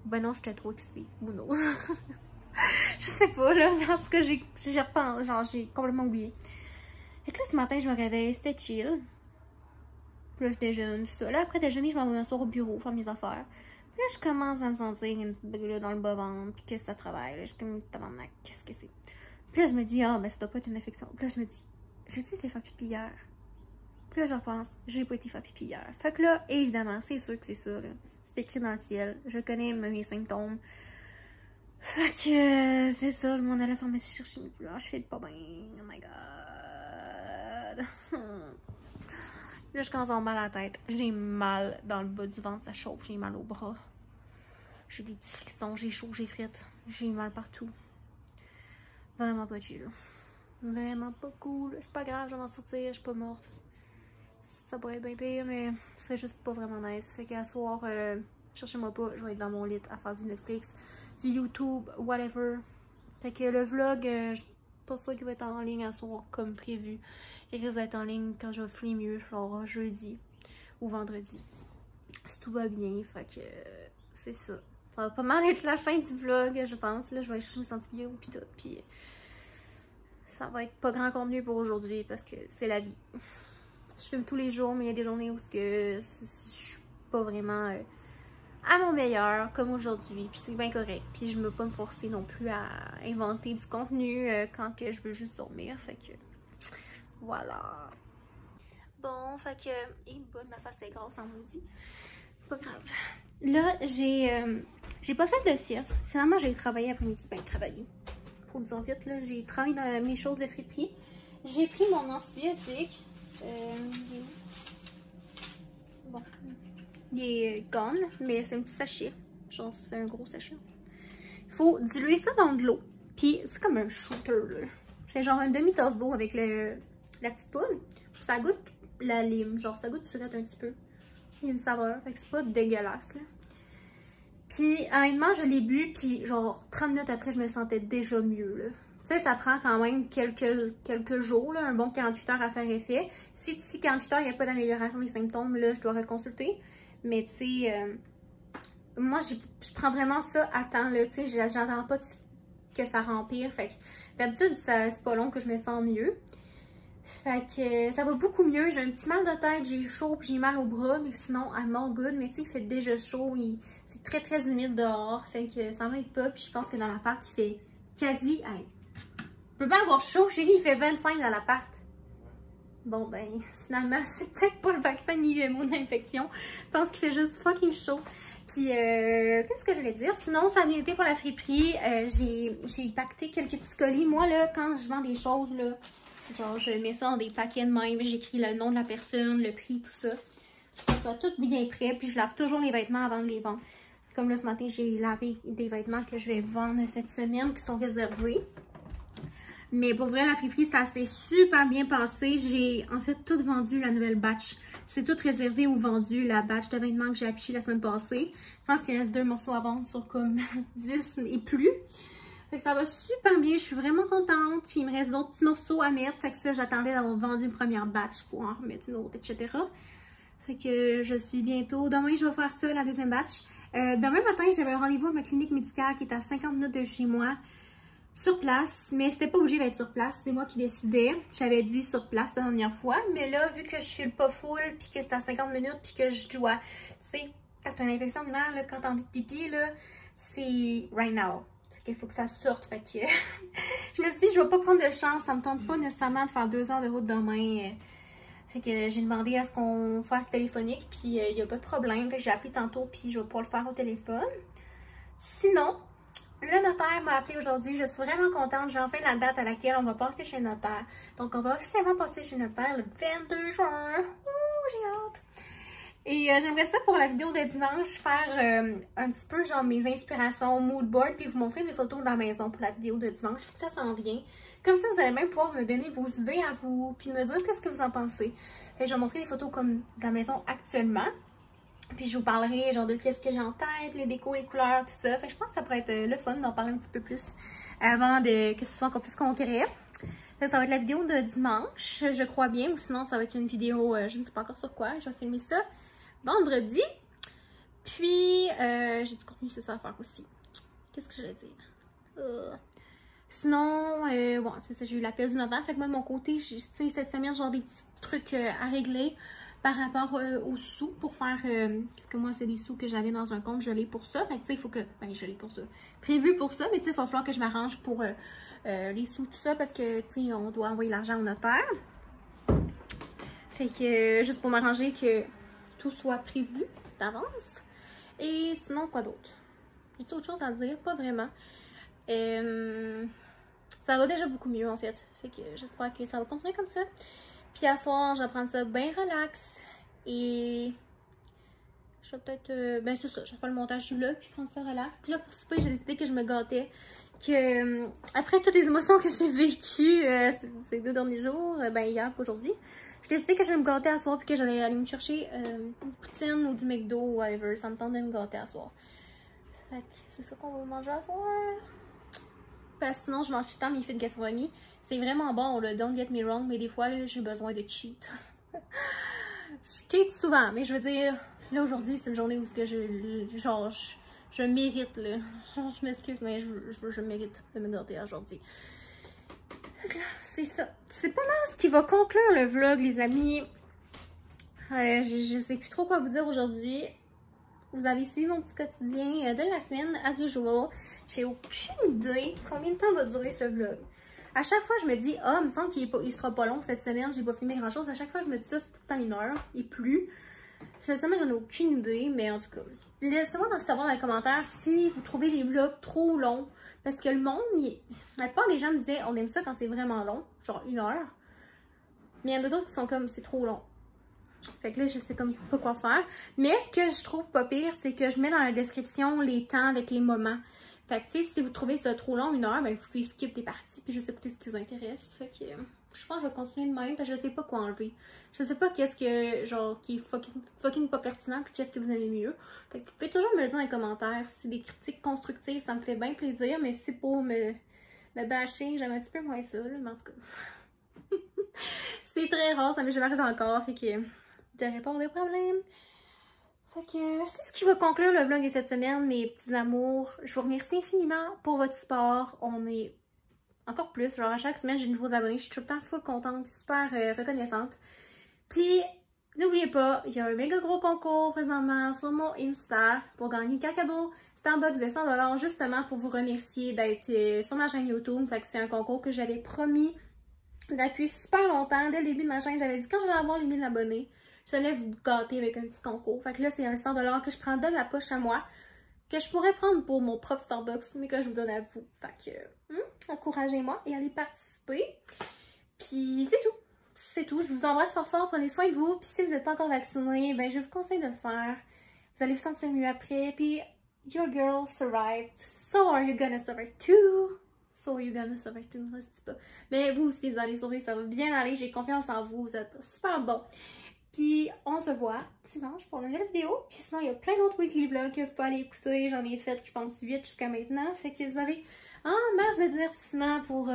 [SPEAKER 2] Ben non, j'étais trop excitée. Ou non. Je sais pas, là. En tout cas, j'y repense. Genre, j'ai complètement oublié. Fait que là, ce matin, je me réveille, c'était chill. Puis là, je déjeune, tout ça. Là, après déjeuner, je m'en vais m'asseoir au bureau, faire mes affaires. Puis là, je commence à me sentir une petite brûlure dans le bas-ventre, puis que ça travaille. Là, je suis comme, tabarnak, qu'est-ce que c'est? Puis là, je me dis, ah, ben, ça doit pas être une infection. Puis là, je me dis, j'ai-tu été faire pipi hier? Puis là, je repense, j'ai pas été faire pipi hier. Fait que là, évidemment, c'est sûr que c'est ça, là. C'est écrit dans le ciel. Je connais mes symptômes. Fait que, c'est ça, je m'en allais à la pharmacie chercher mes couleurs. Je fais pas bien. Oh my god. Là, je commence à avoir mal à la tête. J'ai mal dans le bas du ventre, ça chauffe. J'ai mal au bras. J'ai des petits frissons, j'ai chaud, j'ai frette. J'ai mal partout. Vraiment pas chill. Vraiment pas cool. C'est pas grave, je vais m'en sortir, je suis pas morte. Ça pourrait être bien pire, mais c'est juste pas vraiment nice. C'est qu'à soir, cherchez-moi pas, je vais être dans mon lit à faire du Netflix, du YouTube, whatever. Fait que le vlog, je suis pas sûre qu'il va être en ligne à soir comme prévu. Il risque d'être en ligne quand je vais filer mieux, genre jeudi ou vendredi. Si tout va bien, fait que c'est ça. Ça va pas mal être la fin du vlog, je pense. Là, je vais aller chercher mes antibiotiques pis tout, pis ça va être pas grand contenu pour aujourd'hui parce que c'est la vie. Je filme tous les jours, mais il y a des journées où je suis pas vraiment à mon meilleur, comme aujourd'hui. Puis c'est bien correct. Puis je ne veux pas me forcer non plus à inventer du contenu quand que je veux juste dormir. Fait que voilà. Bon, fait que... Et bonne, ma face est grasse en maudit. Pas grave. Là, j'ai pas fait de sieste. Finalement, j'ai travaillé après-midi. Ben, travaillé. Faut le dire vite, là. J'ai travaillé dans mes choses de friperie. J'ai pris mon antibiotique. Bon, il est gone, mais c'est un petit sachet. Genre, c'est un gros sachet. Il faut diluer ça dans de l'eau. Puis, c'est comme un shooter, là. C'est genre une demi-tasse d'eau avec la petite poudre. Ça goûte la lime. Genre, ça goûte surette un petit peu. Il y a une saveur. Fait que c'est pas dégueulasse, là. Puis, honnêtement, je l'ai bu. Puis, genre, 30 minutes après, je me sentais déjà mieux, là. Tu sais, ça prend quand même quelques jours, là, un bon 48 heures à faire effet. Si d'ici 48 heures, il n'y a pas d'amélioration des symptômes, là, je dois reconsulter. Mais tu sais, moi, je prends vraiment ça à temps, là, tu sais, j'attends pas que ça rempire. Fait que d'habitude, c'est pas long que je me sens mieux. Fait que ça va beaucoup mieux. J'ai un petit mal de tête, j'ai chaud puis j'ai mal au bras, mais sinon, I'm all good. Mais tu sais, il fait déjà chaud, c'est très très humide dehors. Fait que ça m'aide pas. Puis je pense que dans l'appart, il fait quasi... Hey, je peux pas avoir chaud, chérie, il fait 25 dans l'appart. Bon ben, finalement, c'est peut-être pas le vaccin ni mon infection. Je pense qu'il fait juste fucking chaud. Puis, qu'est-ce que je voulais dire? Sinon, ça a bien été pour la friperie. J'ai pacté quelques petits colis. Moi, là, quand je vends des choses, là, genre, je mets ça dans des paquets de même. J'écris le nom de la personne, le prix, tout ça. Ça tout bien prêt. Puis, je lave toujours les vêtements avant de les vendre. Comme là, ce matin, j'ai lavé des vêtements que je vais vendre cette semaine qui sont réservés. Mais pour vrai, la friperie, ça s'est super bien passé. J'ai en fait tout vendu la nouvelle batch. C'est tout réservé ou vendu, la batch de vêtements que j'ai affichée la semaine passée. Je pense qu'il reste 2 morceaux à vendre sur comme 10 et plus. Fait que ça va super bien, je suis vraiment contente. Puis il me reste d'autres petits morceaux à mettre. Fait que ça, j'attendais d'avoir vendu une première batch pour en remettre une autre, etc. Fait que je suis bientôt... Demain, je vais faire ça, la deuxième batch. Demain matin, j'avais un rendez-vous à ma clinique médicale qui est à 50 minutes de chez moi. Sur place, mais c'était pas obligé d'être sur place, c'est moi qui décidais. J'avais dit sur place la dernière fois, mais là, vu que je file pas full, puis que c'est à 50 minutes, puis que je dois, tu sais, quand t'as une infection urinaire, là, quand t'as envie de pipi, là, c'est right now. Fait qu'il faut que ça sorte, fait que je me suis dit, je vais pas prendre de chance, ça me tente pas nécessairement de faire 2 heures de route demain. Fait que j'ai demandé à ce qu'on fasse téléphonique, puis il y a pas de problème, fait que j'ai appelé tantôt, puis je vais pouvoir le faire au téléphone. Sinon, le notaire m'a appelé aujourd'hui, je suis vraiment contente, j'ai enfin la date à laquelle on va passer chez le notaire. Donc on va officiellement passer chez le notaire le 22 juin. Oh, j'ai hâte! Et j'aimerais ça pour la vidéo de dimanche faire un petit peu genre mes inspirations, mood board, puis vous montrer des photos de la maison pour la vidéo de dimanche, puis ça s'en vient. Comme ça, vous allez même pouvoir me donner vos idées à vous, puis me dire qu'est-ce que vous en pensez. Et je vais montrer des photos comme de la maison actuellement. Puis je vous parlerai genre de qu'est-ce que j'ai en tête, les décos, les couleurs, tout ça. Fait que je pense que ça pourrait être le fun d'en parler un petit peu plus avant que ce soit encore plus concret. Ça va être la vidéo de dimanche, je crois bien, ou sinon ça va être une vidéo, je ne sais pas encore sur quoi. Je vais filmer ça vendredi. Puis j'ai du contenu, c'est ça à faire aussi. Qu'est-ce que je vais dire? Sinon, bon, c'est ça, j'ai eu l'appel du notaire. Fait que moi de mon côté, tu sais, cette semaine, genre des petits trucs à régler par rapport aux sous pour faire, parce que moi c'est des sous que j'avais dans un compte gelé pour ça, fait que tu sais il faut que, ben gelé pour ça, prévu pour ça, mais tu sais il va falloir que je m'arrange pour les sous tout ça parce que tu sais on doit envoyer l'argent au notaire, fait que juste pour m'arranger que tout soit prévu d'avance. Et sinon quoi d'autre? J'ai-tu autre chose à dire? Pas vraiment. Ça va déjà beaucoup mieux en fait, fait que j'espère que ça va continuer comme ça. Puis à soir, je vais prendre ça bien relax. Et je vais peut-être... ben c'est ça, je vais faire le montage du vlog puis prendre ça relax. Puis là, pour souper, j'ai décidé que je me gâtais. Que après toutes les émotions que j'ai vécues ces 2 derniers jours, ben hier pas aujourd'hui, j'ai décidé que je vais me gâter à soir puis que j'allais aller me chercher une poutine ou du McDo ou whatever. Ça me tente de me gâter à soir. Fait que c'est ça qu'on va manger à soir. Parce que sinon, je mange tout le temps mes fils de gastronomie. C'est vraiment bon, là, don't get me wrong, mais des fois, j'ai besoin de cheat. Je cheat souvent, mais je veux dire, là, aujourd'hui, c'est une journée où je mérite, là. Je m'excuse, mais je mérite de me gâter aujourd'hui. C'est ça. C'est pas mal ce qui va conclure le vlog, les amis. Je sais plus trop quoi vous dire aujourd'hui. Vous avez suivi mon petit quotidien de la semaine, as usual. J'ai aucune idée combien de temps va durer ce vlog. À chaque fois, je me dis, ah, il me semble qu'il sera pas long cette semaine, j'ai pas filmé grand chose. À chaque fois, je me dis ça, c'est tout le temps 1 heure et plus. Cette semaine, j'en ai aucune idée, mais en tout cas, laissez-moi savoir dans les commentaires si vous trouvez les vlogs trop longs. Parce que le monde, la plupart des gens me disaient, on aime ça quand c'est vraiment long, genre 1 heure. Mais il y en a d'autres qui sont comme, c'est trop long. Fait que là, je sais comme pas quoi faire. Mais ce que je trouve pas pire, c'est que je mets dans la description les temps avec les moments. Fait que, tu sais, si vous trouvez ça trop long, 1 heure, ben, vous pouvez skip les parties, puis je sais peut-être ce qui vous intéresse. Fait que, je pense que je vais continuer de même, parce que je sais pas quoi enlever. Je sais pas qu'est-ce que, genre, qui est fucking pas pertinent, puis qu'est-ce que vous aimez mieux. Fait que, vous pouvez toujours me le dire dans les commentaires. Si c'est des critiques constructives, ça me fait bien plaisir, mais si c'est pour me bâcher, j'aime un petit peu moins ça, là, mais en tout cas. C'est très rare, ça m'est jamais arrivé encore, fait que, je devrais pas avoir de problème. Fait que c'est ce qui va conclure le vlog de cette semaine, mes petits amours. Je vous remercie infiniment pour votre support. On est encore plus, genre à chaque semaine j'ai de nouveaux abonnés. Je suis tout le temps full contente, super reconnaissante. Puis n'oubliez pas, il y a un méga gros concours présentement sur mon Insta pour gagner 4 cadeaux Starbucks de 100$ justement pour vous remercier d'être sur ma chaîne YouTube. Fait que c'est un concours que j'avais promis depuis super longtemps. Dès le début de ma chaîne, j'avais dit quand j'allais avoir les 1000 abonnés, j'allais vous gâter avec un petit concours. Fait que là, c'est un 100$ que je prends de ma poche à moi, que je pourrais prendre pour mon propre Starbucks, mais que je vous donne à vous. Fait que, encouragez-moi et allez participer. Puis c'est tout. C'est tout. Je vous embrasse fort fort. Prenez soin de vous. Puis si vous n'êtes pas encore vacciné, ben je vous conseille de le faire. Vous allez vous sentir mieux après. Puis your girl survived. So are you gonna survive too? So are you gonna survive too? Je sais pas. Mais vous aussi, vous allez survivre. Ça va bien aller. J'ai confiance en vous. Vous êtes super bon. Puis on se voit dimanche pour une nouvelle vidéo. Puis sinon, il y a plein d'autres weekly vlogs que vous pouvez aller écouter. J'en ai fait, je pense, 8 jusqu'à maintenant. Fait que vous avez en masse de divertissement pour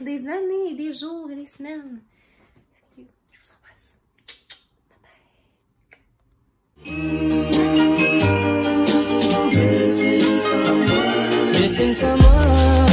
[SPEAKER 2] des années, des jours et des semaines. Fait que je vous embrasse. Bye bye.
[SPEAKER 1] Missing someone